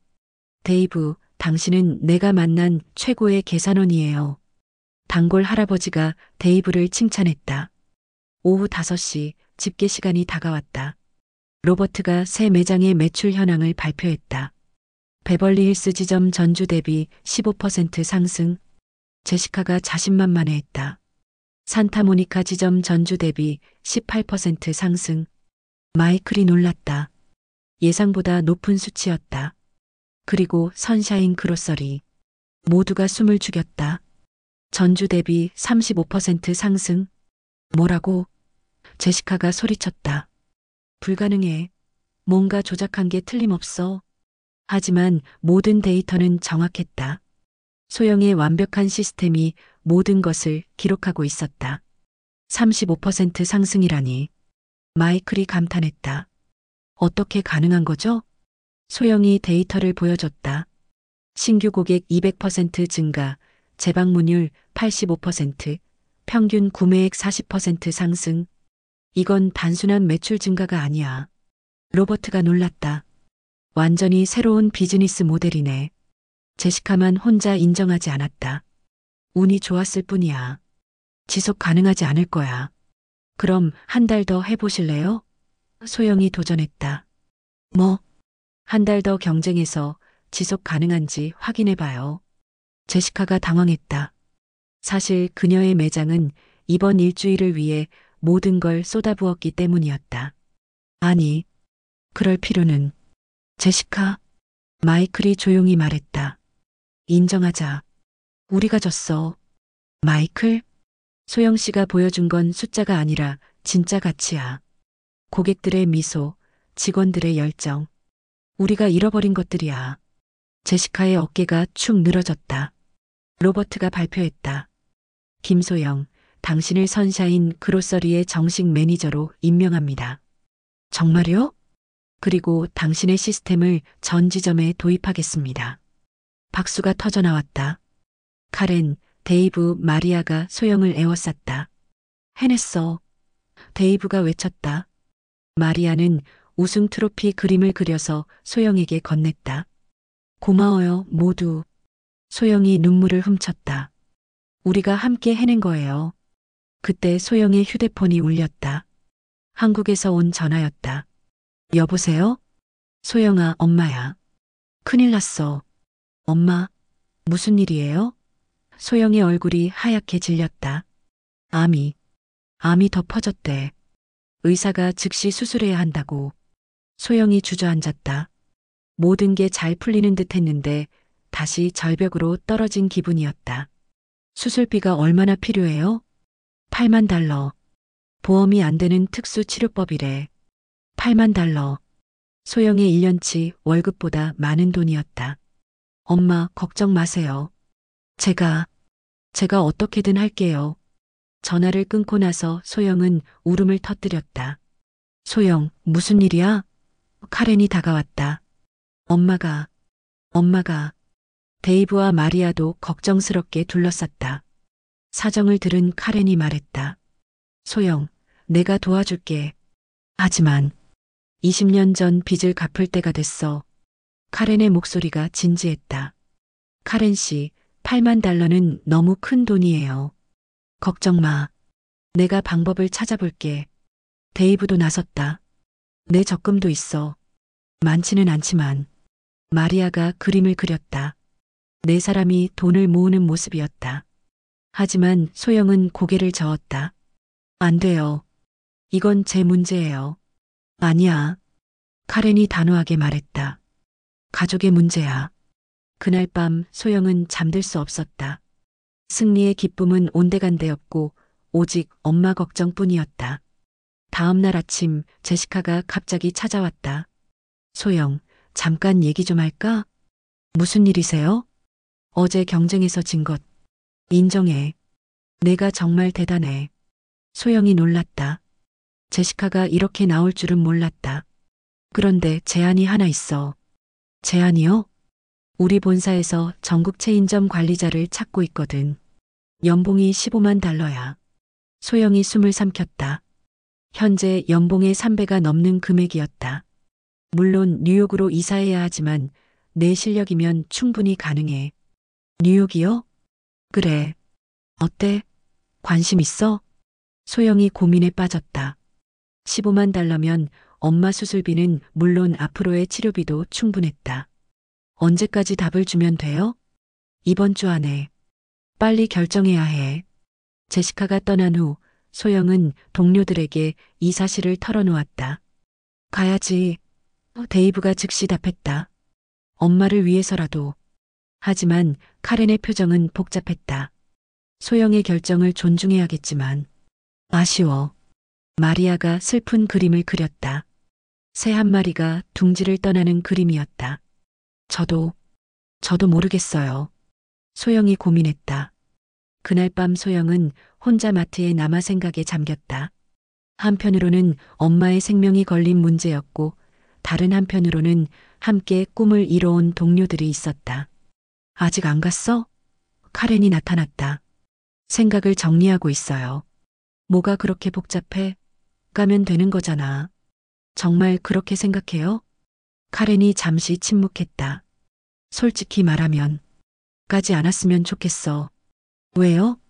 데이브, 당신은 내가 만난 최고의 계산원이에요. 단골 할아버지가 데이브를 칭찬했다. 오후 5시 집계 시간이 다가왔다. 로버트가 새 매장의 매출 현황을 발표했다. 베벌리힐스 지점 전주 대비 15% 상승. 제시카가 자신만만해했다. 산타모니카 지점 전주 대비 18% 상승. 마이클이 놀랐다. 예상보다 높은 수치였다. 그리고 선샤인 그로서리. 모두가 숨을 죽였다. 전주 대비 35% 상승. 뭐라고? 제시카가 소리쳤다. 불가능해. 뭔가 조작한 게 틀림없어. 하지만 모든 데이터는 정확했다. 소영의 완벽한 시스템이 모든 것을 기록하고 있었다. 35% 상승이라니. 마이클이 감탄했다. 어떻게 가능한 거죠? 소영이 데이터를 보여줬다. 신규 고객 200% 증가, 재방문율 85%, 평균 구매액 40% 상승. 이건 단순한 매출 증가가 아니야. 로버트가 놀랐다. 완전히 새로운 비즈니스 모델이네. 제시카만 혼자 인정하지 않았다. 운이 좋았을 뿐이야. 지속 가능하지 않을 거야. 그럼 한 달 더 해보실래요? 소영이 도전했다. 뭐? 한 달 더 경쟁해서 지속 가능한지 확인해봐요. 제시카가 당황했다. 사실 그녀의 매장은 이번 일주일을 위해 모든 걸 쏟아부었기 때문이었다. 아니, 그럴 필요는. 제시카, 마이클이 조용히 말했다. 인정하자. 우리가 졌어. 마이클? 소영 씨가 보여준 건 숫자가 아니라 진짜 가치야. 고객들의 미소, 직원들의 열정. 우리가 잃어버린 것들이야. 제시카의 어깨가 축 늘어졌다. 로버트가 발표했다. 김소영, 당신을 선샤인 그로서리의 정식 매니저로 임명합니다. 정말요? 그리고 당신의 시스템을 전 지점에 도입하겠습니다. 박수가 터져나왔다. 카렌, 데이브, 마리아가 소영을 에워쌌다. 해냈어. 데이브가 외쳤다. 마리아는 우승 트로피 그림을 그려서 소영에게 건넸다. 고마워요, 모두. 소영이 눈물을 훔쳤다. 우리가 함께 해낸 거예요. 그때 소영의 휴대폰이 울렸다. 한국에서 온 전화였다. 여보세요? 소영아, 엄마야. 큰일 났어. 엄마, 무슨 일이에요? 소영의 얼굴이 하얗게 질렸다. 암이 더 퍼졌대. 의사가 즉시 수술해야 한다고. 소영이 주저앉았다. 모든 게 잘 풀리는 듯 했는데 다시 절벽으로 떨어진 기분이었다. 수술비가 얼마나 필요해요? 8만 달러. 보험이 안 되는 특수 치료법이래. 8만 달러. 소영의 1년치 월급보다 많은 돈이었다. 엄마, 걱정 마세요. 제가 어떻게든 할게요. 전화를 끊고 나서 소영은 울음을 터뜨렸다. 소영, 무슨 일이야? 카렌이 다가왔다. 엄마가. 데이브와 마리아도 걱정스럽게 둘러쌌다. 사정을 들은 카렌이 말했다. 소영, 내가 도와줄게. 하지만 20년 전 빚을 갚을 때가 됐어. 카렌의 목소리가 진지했다. 카렌 씨, 8만 달러는 너무 큰 돈이에요. 걱정 마. 내가 방법을 찾아볼게. 데이브도 나섰다. 내 적금도 있어. 많지는 않지만. 마리아가 그림을 그렸다. 네 사람이 돈을 모으는 모습이었다. 하지만 소영은 고개를 저었다. 안 돼요. 이건 제 문제예요. 아니야. 카렌이 단호하게 말했다. 가족의 문제야. 그날 밤 소영은 잠들 수 없었다. 승리의 기쁨은 온데간데였고 오직 엄마 걱정뿐이었다. 다음 날 아침 제시카가 갑자기 찾아왔다. 소영, 잠깐 얘기 좀 할까? 무슨 일이세요? 어제 경쟁에서 진 것. 인정해. 내가 정말 대단해. 소영이 놀랐다. 제시카가 이렇게 나올 줄은 몰랐다. 그런데 제안이 하나 있어. 제안이요? 우리 본사에서 전국 체인점 관리자를 찾고 있거든. 연봉이 15만 달러야. 소영이 숨을 삼켰다. 현재 연봉의 3배가 넘는 금액이었다. 물론 뉴욕으로 이사해야 하지만 내 실력이면 충분히 가능해. 뉴욕이요? 그래. 어때? 관심 있어? 소영이 고민에 빠졌다. 15만 달러면 엄마 수술비는 물론 앞으로의 치료비도 충분했다. 언제까지 답을 주면 돼요? 이번 주 안에. 빨리 결정해야 해. 제시카가 떠난 후 소영은 동료들에게 이 사실을 털어놓았다. 가야지. 데이브가 즉시 답했다. 엄마를 위해서라도. 하지만 카렌의 표정은 복잡했다. 소영의 결정을 존중해야겠지만 아쉬워. 마리아가 슬픈 그림을 그렸다. 새 한 마리가 둥지를 떠나는 그림이었다. 저도 모르겠어요. 소영이 고민했다. 그날 밤 소영은 혼자 마트에 남아 생각에 잠겼다. 한편으로는 엄마의 생명이 걸린 문제였고 다른 한편으로는 함께 꿈을 이뤄온 동료들이 있었다. 아직 안 갔어? 카렌이 나타났다. 생각을 정리하고 있어요. 뭐가 그렇게 복잡해? 가면 되는 거잖아. 정말 그렇게 생각해요? 카렌이 잠시 침묵했다. 솔직히 말하면 가지 않았으면 좋겠어. 왜요?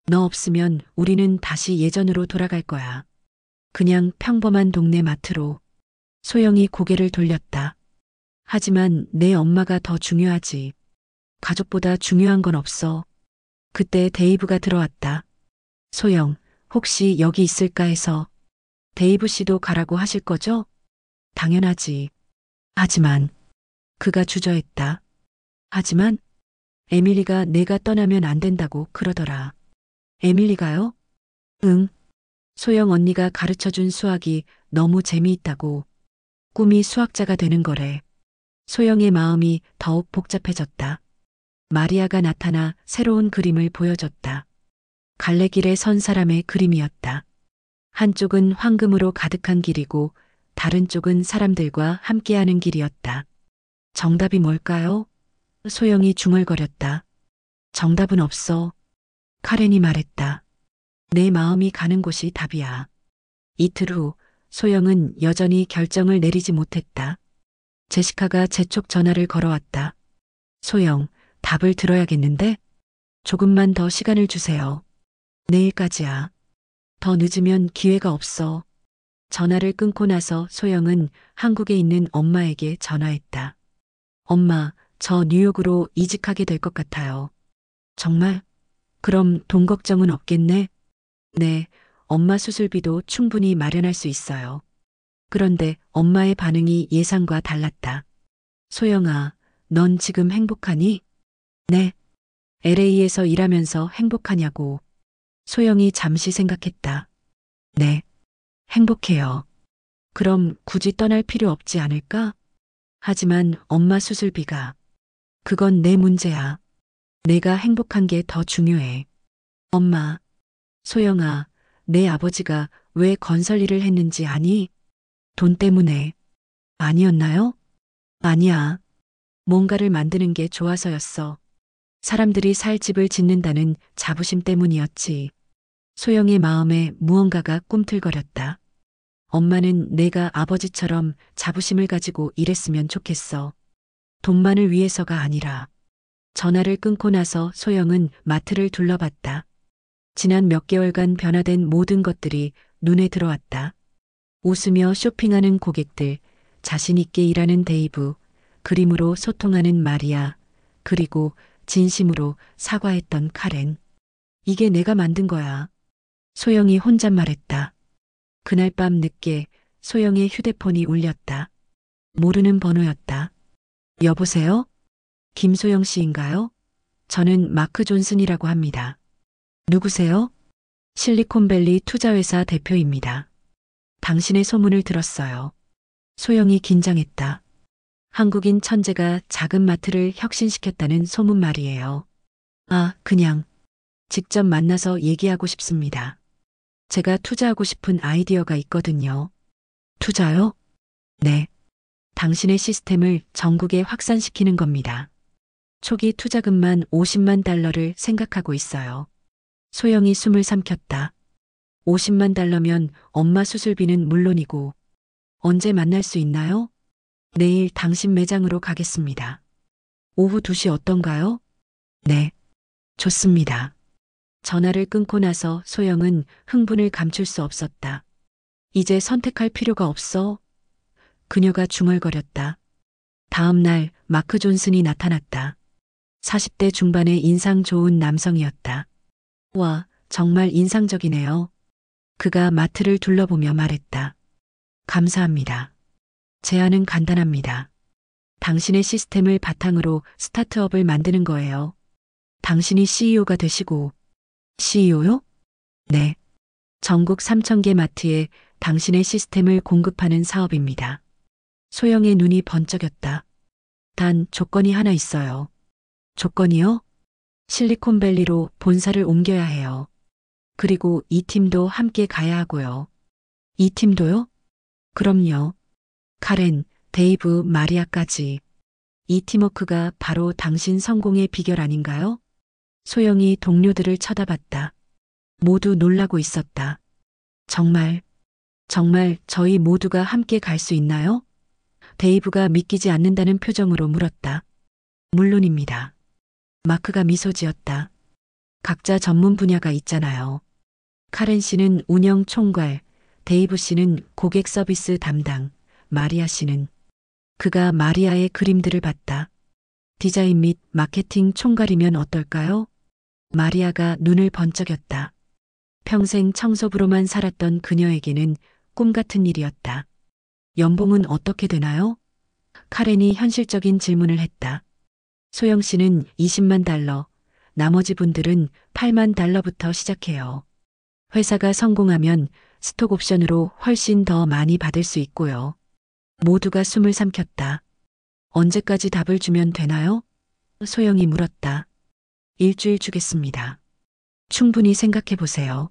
너 없으면 우리는 다시 예전으로 돌아갈 거야. 그냥 평범한 동네 마트로. 소영이 고개를 돌렸다. 하지만 내 엄마가 더 중요하지. 가족보다 중요한 건 없어. 그때 데이브가 들어왔다. 소영, 혹시 여기 있을까 해서. 데이브 씨도 가라고 하실 거죠? 당연하지. 하지만 그가 주저했다. 하지만 에밀리가 내가 떠나면 안 된다고 그러더라. 에밀리가요? 응. 소영 언니가 가르쳐준 수학이 너무 재미있다고. 꿈이 수학자가 되는 거래. 소영의 마음이 더욱 복잡해졌다. 마리아가 나타나 새로운 그림을 보여줬다. 갈래길에 선 사람의 그림이었다. 한쪽은 황금으로 가득한 길이고 다른 쪽은 사람들과 함께하는 길이었다. 정답이 뭘까요? 소영이 중얼거렸다. 정답은 없어. 카렌이 말했다. 내 마음이 가는 곳이 답이야. 이틀 후 소영은 여전히 결정을 내리지 못했다. 제시카가 재촉 전화를 걸어왔다. 소영, 답을 들어야겠는데? 조금만 더 시간을 주세요. 내일까지야. 더 늦으면 기회가 없어. 전화를 끊고 나서 소영은 한국에 있는 엄마에게 전화했다. 엄마, 저 뉴욕으로 이직하게 될 것 같아요. 정말? 그럼 돈 걱정은 없겠네? 네, 엄마 수술비도 충분히 마련할 수 있어요. 그런데 엄마의 반응이 예상과 달랐다. 소영아, 넌 지금 행복하니? 네. LA에서 일하면서 행복하냐고. 소영이 잠시 생각했다. 네. 행복해요. 그럼 굳이 떠날 필요 없지 않을까? 하지만 엄마 수술비가. 그건 내 문제야. 내가 행복한 게 더 중요해. 엄마. 소영아, 내 아버지가 왜 건설 일을 했는지 아니? 돈 때문에. 아니었나요? 아니야. 뭔가를 만드는 게 좋아서였어. 사람들이 살 집을 짓는다는 자부심 때문이었지. 소영의 마음에 무언가가 꿈틀거렸다. 엄마는 내가 아버지처럼 자부심을 가지고 일했으면 좋겠어. 돈만을 위해서가 아니라. 전화를 끊고 나서 소영은 마트를 둘러봤다. 지난 몇 개월간 변화된 모든 것들이 눈에 들어왔다. 웃으며 쇼핑하는 고객들, 자신 있게 일하는 데이브, 그림으로 소통하는 마리아, 그리고 진심으로 사과했던 카렌. 이게 내가 만든 거야. 소영이 혼잣말했다. 그날 밤 늦게 소영의 휴대폰이 울렸다. 모르는 번호였다. 여보세요? 김소영 씨인가요? 저는 마크 존슨이라고 합니다. 누구세요? 실리콘밸리 투자회사 대표입니다. 당신의 소문을 들었어요. 소영이 긴장했다. 한국인 천재가 작은 마트를 혁신시켰다는 소문 말이에요. 아, 그냥 직접 만나서 얘기하고 싶습니다. 제가 투자하고 싶은 아이디어가 있거든요. 투자요? 네. 당신의 시스템을 전국에 확산시키는 겁니다. 초기 투자금만 50만 달러를 생각하고 있어요. 소영이 숨을 삼켰다. 50만 달러면 엄마 수술비는 물론이고 언제 만날 수 있나요? 내일 당신 매장으로 가겠습니다. 오후 2시 어떤가요? 네, 좋습니다. 전화를 끊고 나서 소영은 흥분을 감출 수 없었다. 이제 선택할 필요가 없어. 그녀가 중얼거렸다. 다음 날 마크 존슨이 나타났다. 40대 중반의 인상 좋은 남성이었다. 와, 정말 인상적이네요. 그가 마트를 둘러보며 말했다. 감사합니다. 제안은 간단합니다. 당신의 시스템을 바탕으로 스타트업을 만드는 거예요. 당신이 CEO가 되시고, CEO요? 네. 전국 3,000개 마트에 당신의 시스템을 공급하는 사업입니다. 소영의 눈이 번쩍였다. 단 조건이 하나 있어요. 조건이요? 실리콘밸리로 본사를 옮겨야 해요. 그리고 이 팀도 함께 가야 하고요. 이 팀도요? 그럼요. 카렌, 데이브, 마리아까지. 이 팀워크가 바로 당신 성공의 비결 아닌가요? 소영이 동료들을 쳐다봤다. 모두 놀라고 있었다. 정말, 정말 저희 모두가 함께 갈 수 있나요? 데이브가 믿기지 않는다는 표정으로 물었다. 물론입니다. 마크가 미소 지었다. 각자 전문 분야가 있잖아요. 카렌 씨는 운영 총괄, 데이브 씨는 고객 서비스 담당, 마리아 씨는. 그가 마리아의 그림들을 봤다. 디자인 및 마케팅 총괄이면 어떨까요? 마리아가 눈을 번쩍였다. 평생 청소부로만 살았던 그녀에게는 꿈 같은 일이었다. 연봉은 어떻게 되나요? 카렌이 현실적인 질문을 했다. 소영 씨는 20만 달러, 나머지 분들은 8만 달러부터 시작해요. 회사가 성공하면 스톡 옵션으로 훨씬 더 많이 받을 수 있고요. 모두가 숨을 삼켰다. 언제까지 답을 주면 되나요? 소영이 물었다. 일주일 주겠습니다. 충분히 생각해 보세요.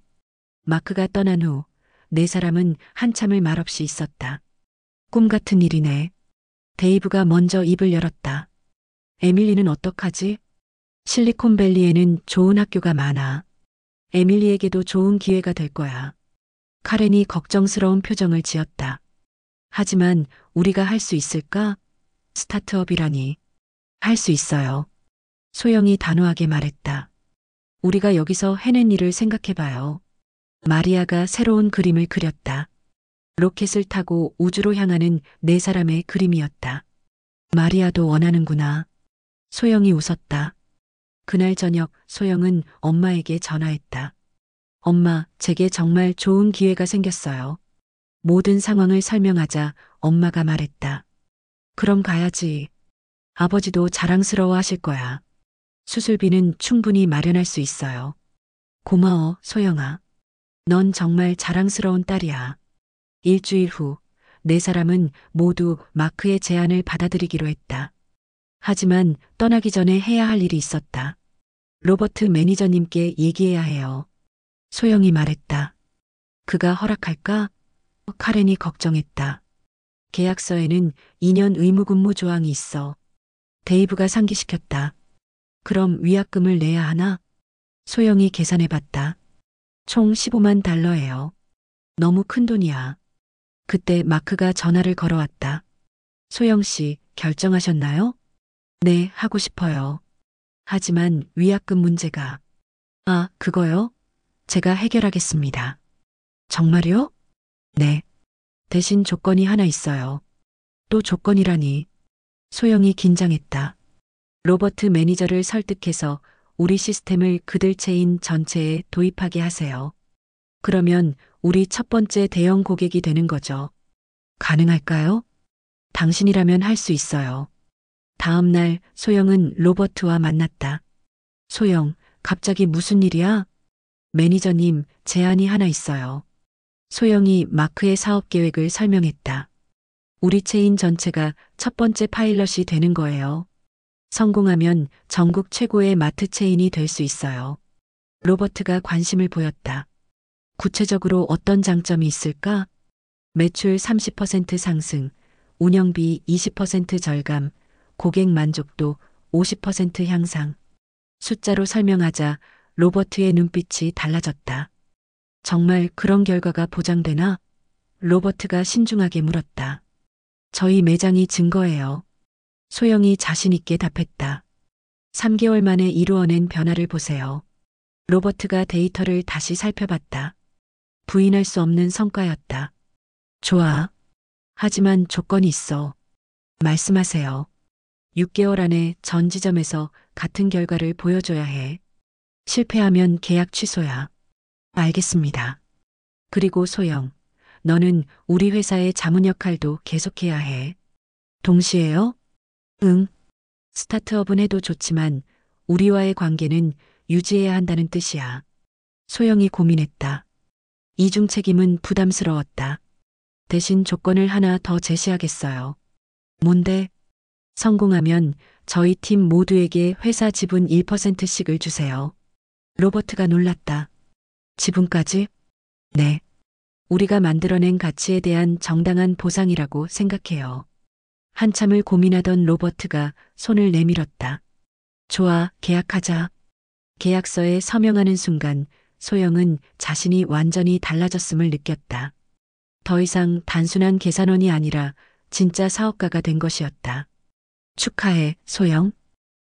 마크가 떠난 후 네 사람은 한참을 말없이 있었다. 꿈 같은 일이네. 데이브가 먼저 입을 열었다. 에밀리는 어떡하지? 실리콘밸리에는 좋은 학교가 많아. 에밀리에게도 좋은 기회가 될 거야. 카렌이 걱정스러운 표정을 지었다. 하지만 우리가 할 수 있을까? 스타트업이라니. 할 수 있어요. 소영이 단호하게 말했다. 우리가 여기서 해낸 일을 생각해봐요. 마리아가 새로운 그림을 그렸다. 로켓을 타고 우주로 향하는 네 사람의 그림이었다. 마리아도 원하는구나. 소영이 웃었다. 그날 저녁 소영은 엄마에게 전화했다. 엄마, 제게 정말 좋은 기회가 생겼어요. 모든 상황을 설명하자 엄마가 말했다. 그럼 가야지. 아버지도 자랑스러워 하실 거야. 수술비는 충분히 마련할 수 있어요. 고마워, 소영아. 넌 정말 자랑스러운 딸이야. 일주일 후, 네 사람은 모두 마크의 제안을 받아들이기로 했다. 하지만 떠나기 전에 해야 할 일이 있었다. 로버트 매니저님께 얘기해야 해요. 소영이 말했다. 그가 허락할까? 카렌이 걱정했다. 계약서에는 2년 의무근무 조항이 있어. 데이브가 상기시켰다. 그럼 위약금을 내야 하나? 소영이 계산해봤다. 총 15만 달러예요. 너무 큰 돈이야. 그때 마크가 전화를 걸어왔다. 소영 씨, 결정하셨나요? 네, 하고 싶어요. 하지만 위약금 문제가. 아, 그거요? 제가 해결하겠습니다. 정말요? 네. 대신 조건이 하나 있어요. 또 조건이라니. 소영이 긴장했다. 로버트 매니저를 설득해서 우리 시스템을 그들 체인 전체에 도입하게 하세요. 그러면 우리 첫 번째 대형 고객이 되는 거죠. 가능할까요? 당신이라면 할 수 있어요. 다음 날 소영은 로버트와 만났다. 소영, 갑자기 무슨 일이야? 매니저님, 제안이 하나 있어요. 소영이 마크의 사업 계획을 설명했다. 우리 체인 전체가 첫 번째 파일럿이 되는 거예요. 성공하면 전국 최고의 마트 체인이 될 수 있어요. 로버트가 관심을 보였다. 구체적으로 어떤 장점이 있을까? 매출 30% 상승, 운영비 20% 절감, 고객 만족도 50% 향상. 숫자로 설명하자 로버트의 눈빛이 달라졌다. 정말 그런 결과가 보장되나? 로버트가 신중하게 물었다. 저희 매장이 증거예요. 소영이 자신있게 답했다. 3개월 만에 이루어낸 변화를 보세요. 로버트가 데이터를 다시 살펴봤다. 부인할 수 없는 성과였다. 좋아. 하지만 조건이 있어. 말씀하세요. 6개월 안에 전 지점에서 같은 결과를 보여줘야 해. 실패하면 계약 취소야. 알겠습니다. 그리고 소영, 너는 우리 회사의 자문 역할도 계속해야 해. 동시에요? 응. 스타트업은 해도 좋지만 우리와의 관계는 유지해야 한다는 뜻이야. 소영이 고민했다. 이중 책임은 부담스러웠다. 대신 조건을 하나 더 제시하겠어요. 뭔데? 성공하면 저희 팀 모두에게 회사 지분 1%씩을 주세요. 로버트가 놀랐다. 지분까지? 네. 우리가 만들어낸 가치에 대한 정당한 보상이라고 생각해요. 한참을 고민하던 로버트가 손을 내밀었다. 좋아, 계약하자. 계약서에 서명하는 순간 소영은 자신이 완전히 달라졌음을 느꼈다. 더 이상 단순한 계산원이 아니라 진짜 사업가가 된 것이었다. 축하해, 소영.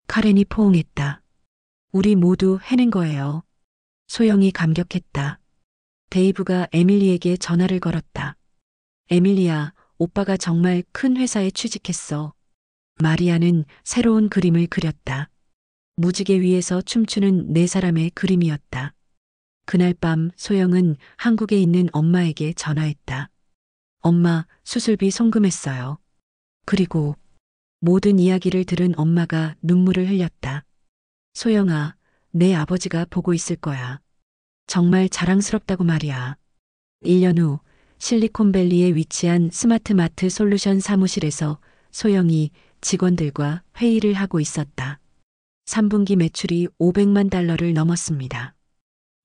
카렌이 포옹했다. 우리 모두 해낸 거예요. 소영이 감격했다. 데이브가 에밀리에게 전화를 걸었다. 에밀리야, 오빠가 정말 큰 회사에 취직했어. 마리아는 새로운 그림을 그렸다. 무지개 위에서 춤추는 네 사람의 그림이었다. 그날 밤 소영은 한국에 있는 엄마에게 전화했다. 엄마, 수술비 송금했어요. 그리고 모든 이야기를 들은 엄마가 눈물을 흘렸다. 소영아, 내 아버지가 보고 있을 거야. 정말 자랑스럽다고 말이야. 1년 후 실리콘밸리에 위치한 스마트마트 솔루션 사무실에서 소영이 직원들과 회의를 하고 있었다. 3분기 매출이 500만 달러를 넘었습니다.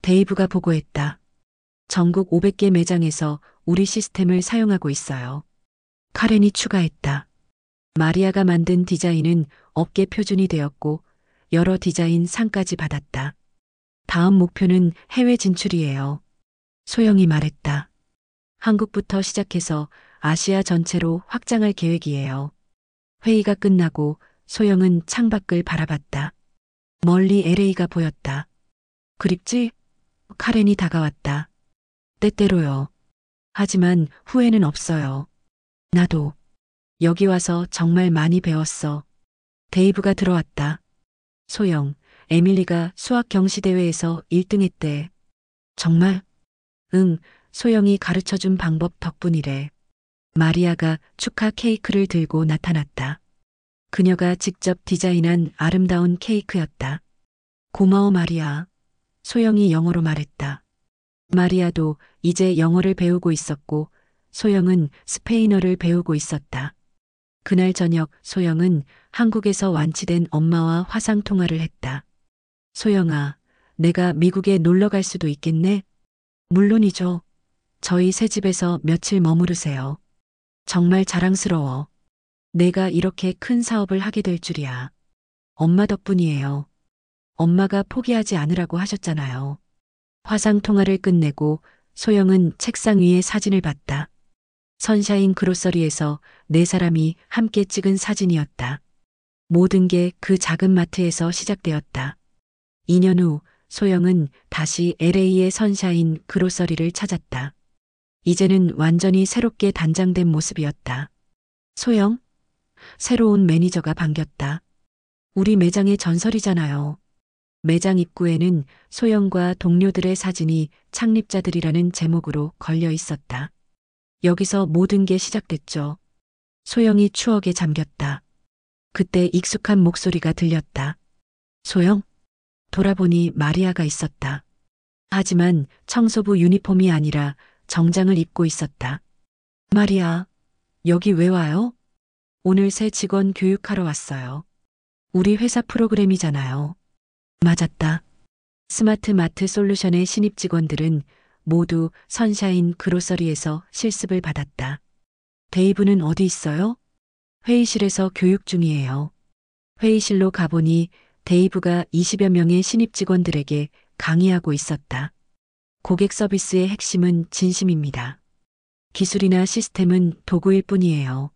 데이브가 보고했다. 전국 500개 매장에서 우리 시스템을 사용하고 있어요. 카렌이 추가했다. 마리아가 만든 디자인은 업계 표준이 되었고 여러 디자인 상까지 받았다. 다음 목표는 해외 진출이에요. 소영이 말했다. 한국부터 시작해서 아시아 전체로 확장할 계획이에요. 회의가 끝나고 소영은 창밖을 바라봤다. 멀리 LA가 보였다. 그립지? 카렌이 다가왔다. 때때로요. 하지만 후회는 없어요. 나도. 여기 와서 정말 많이 배웠어. 데이브가 들어왔다. 소영, 에밀리가 수학 경시대회에서 1등했대. 정말? 응, 소영이 가르쳐준 방법 덕분이래. 마리아가 축하 케이크를 들고 나타났다. 그녀가 직접 디자인한 아름다운 케이크였다. 고마워 마리아. 소영이 영어로 말했다. 마리아도 이제 영어를 배우고 있었고 소영은 스페인어를 배우고 있었다. 그날 저녁 소영은 한국에서 완치된 엄마와 화상 통화를 했다. 소영아, 내가 미국에 놀러 갈 수도 있겠네? 물론이죠. 저희 새 집에서 며칠 머무르세요. 정말 자랑스러워. 내가 이렇게 큰 사업을 하게 될 줄이야. 엄마 덕분이에요. 엄마가 포기하지 않으라고 하셨잖아요. 화상 통화를 끝내고 소영은 책상 위에 사진을 봤다. 선샤인 그로서리에서 네 사람이 함께 찍은 사진이었다. 모든 게 그 작은 마트에서 시작되었다. 2년 후 소영은 다시 LA의 선샤인 그로서리를 찾았다. 이제는 완전히 새롭게 단장된 모습이었다. 소영? 새로운 매니저가 반겼다. 우리 매장의 전설이잖아요. 매장 입구에는 소영과 동료들의 사진이 창립자들이라는 제목으로 걸려 있었다. 여기서 모든 게 시작됐죠. 소영이 추억에 잠겼다. 그때 익숙한 목소리가 들렸다. 소영? 돌아보니 마리아가 있었다. 하지만 청소부 유니폼이 아니라 정장을 입고 있었다. 마리아, 여기 왜 와요? 오늘 새 직원 교육하러 왔어요. 우리 회사 프로그램이잖아요. 맞았다. 스마트 마트 솔루션의 신입 직원들은 모두 선샤인 그로서리에서 실습을 받았다. 데이브는 어디 있어요? 회의실에서 교육 중이에요. 회의실로 가보니 데이브가 20여 명의 신입 직원들에게 강의하고 있었다. 고객 서비스의 핵심은 진심입니다. 기술이나 시스템은 도구일 뿐이에요.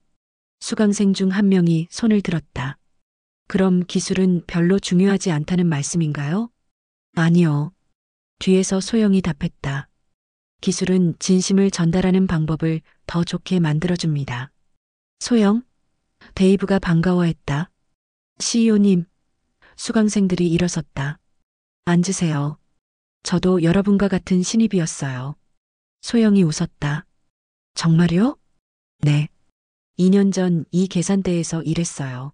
수강생 중 한 명이 손을 들었다. 그럼 기술은 별로 중요하지 않다는 말씀인가요? 아니요. 뒤에서 소영이 답했다. 기술은 진심을 전달하는 방법을 더 좋게 만들어줍니다. 소영? 데이브가 반가워했다. CEO님, 수강생들이 일어섰다. 앉으세요. 저도 여러분과 같은 신입이었어요. 소영이 웃었다. 정말요? 네. 2년 전 이 계산대에서 일했어요.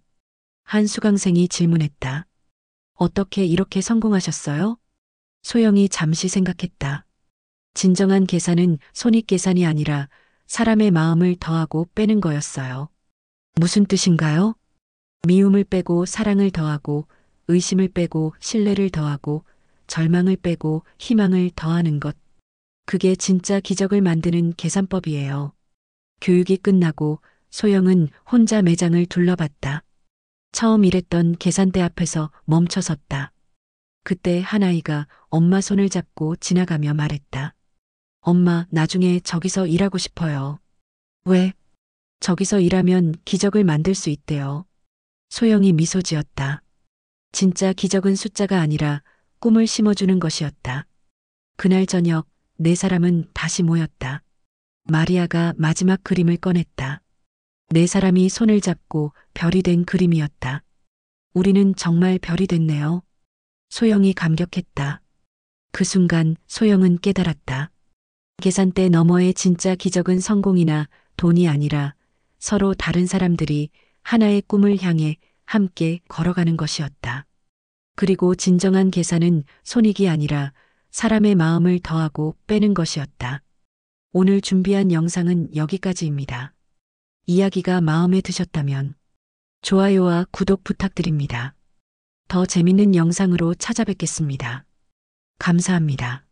한 수강생이 질문했다. 어떻게 이렇게 성공하셨어요? 소영이 잠시 생각했다. 진정한 계산은 손익계산이 아니라 사람의 마음을 더하고 빼는 거였어요. 무슨 뜻인가요? 미움을 빼고 사랑을 더하고 의심을 빼고 신뢰를 더하고 절망을 빼고 희망을 더하는 것. 그게 진짜 기적을 만드는 계산법이에요. 교육이 끝나고 소영은 혼자 매장을 둘러봤다. 처음 일했던 계산대 앞에서 멈춰섰다. 그때 한 아이가 엄마 손을 잡고 지나가며 말했다. 엄마, 나중에 저기서 일하고 싶어요. 왜? 저기서 일하면 기적을 만들 수 있대요. 소영이 미소 지었다. 진짜 기적은 숫자가 아니라 꿈을 심어주는 것이었다. 그날 저녁 네 사람은 다시 모였다. 마리아가 마지막 그림을 꺼냈다. 네 사람이 손을 잡고 별이 된 그림이었다. 우리는 정말 별이 됐네요. 소영이 감격했다. 그 순간 소영은 깨달았다. 계산대 너머의 진짜 기적은 성공이나 돈이 아니라 서로 다른 사람들이 하나의 꿈을 향해 함께 걸어가는 것이었다. 그리고 진정한 계산은 손익이 아니라 사람의 마음을 더하고 빼는 것이었다. 오늘 준비한 영상은 여기까지입니다. 이야기가 마음에 드셨다면 좋아요와 구독 부탁드립니다. 더 재밌는 영상으로 찾아뵙겠습니다. 감사합니다.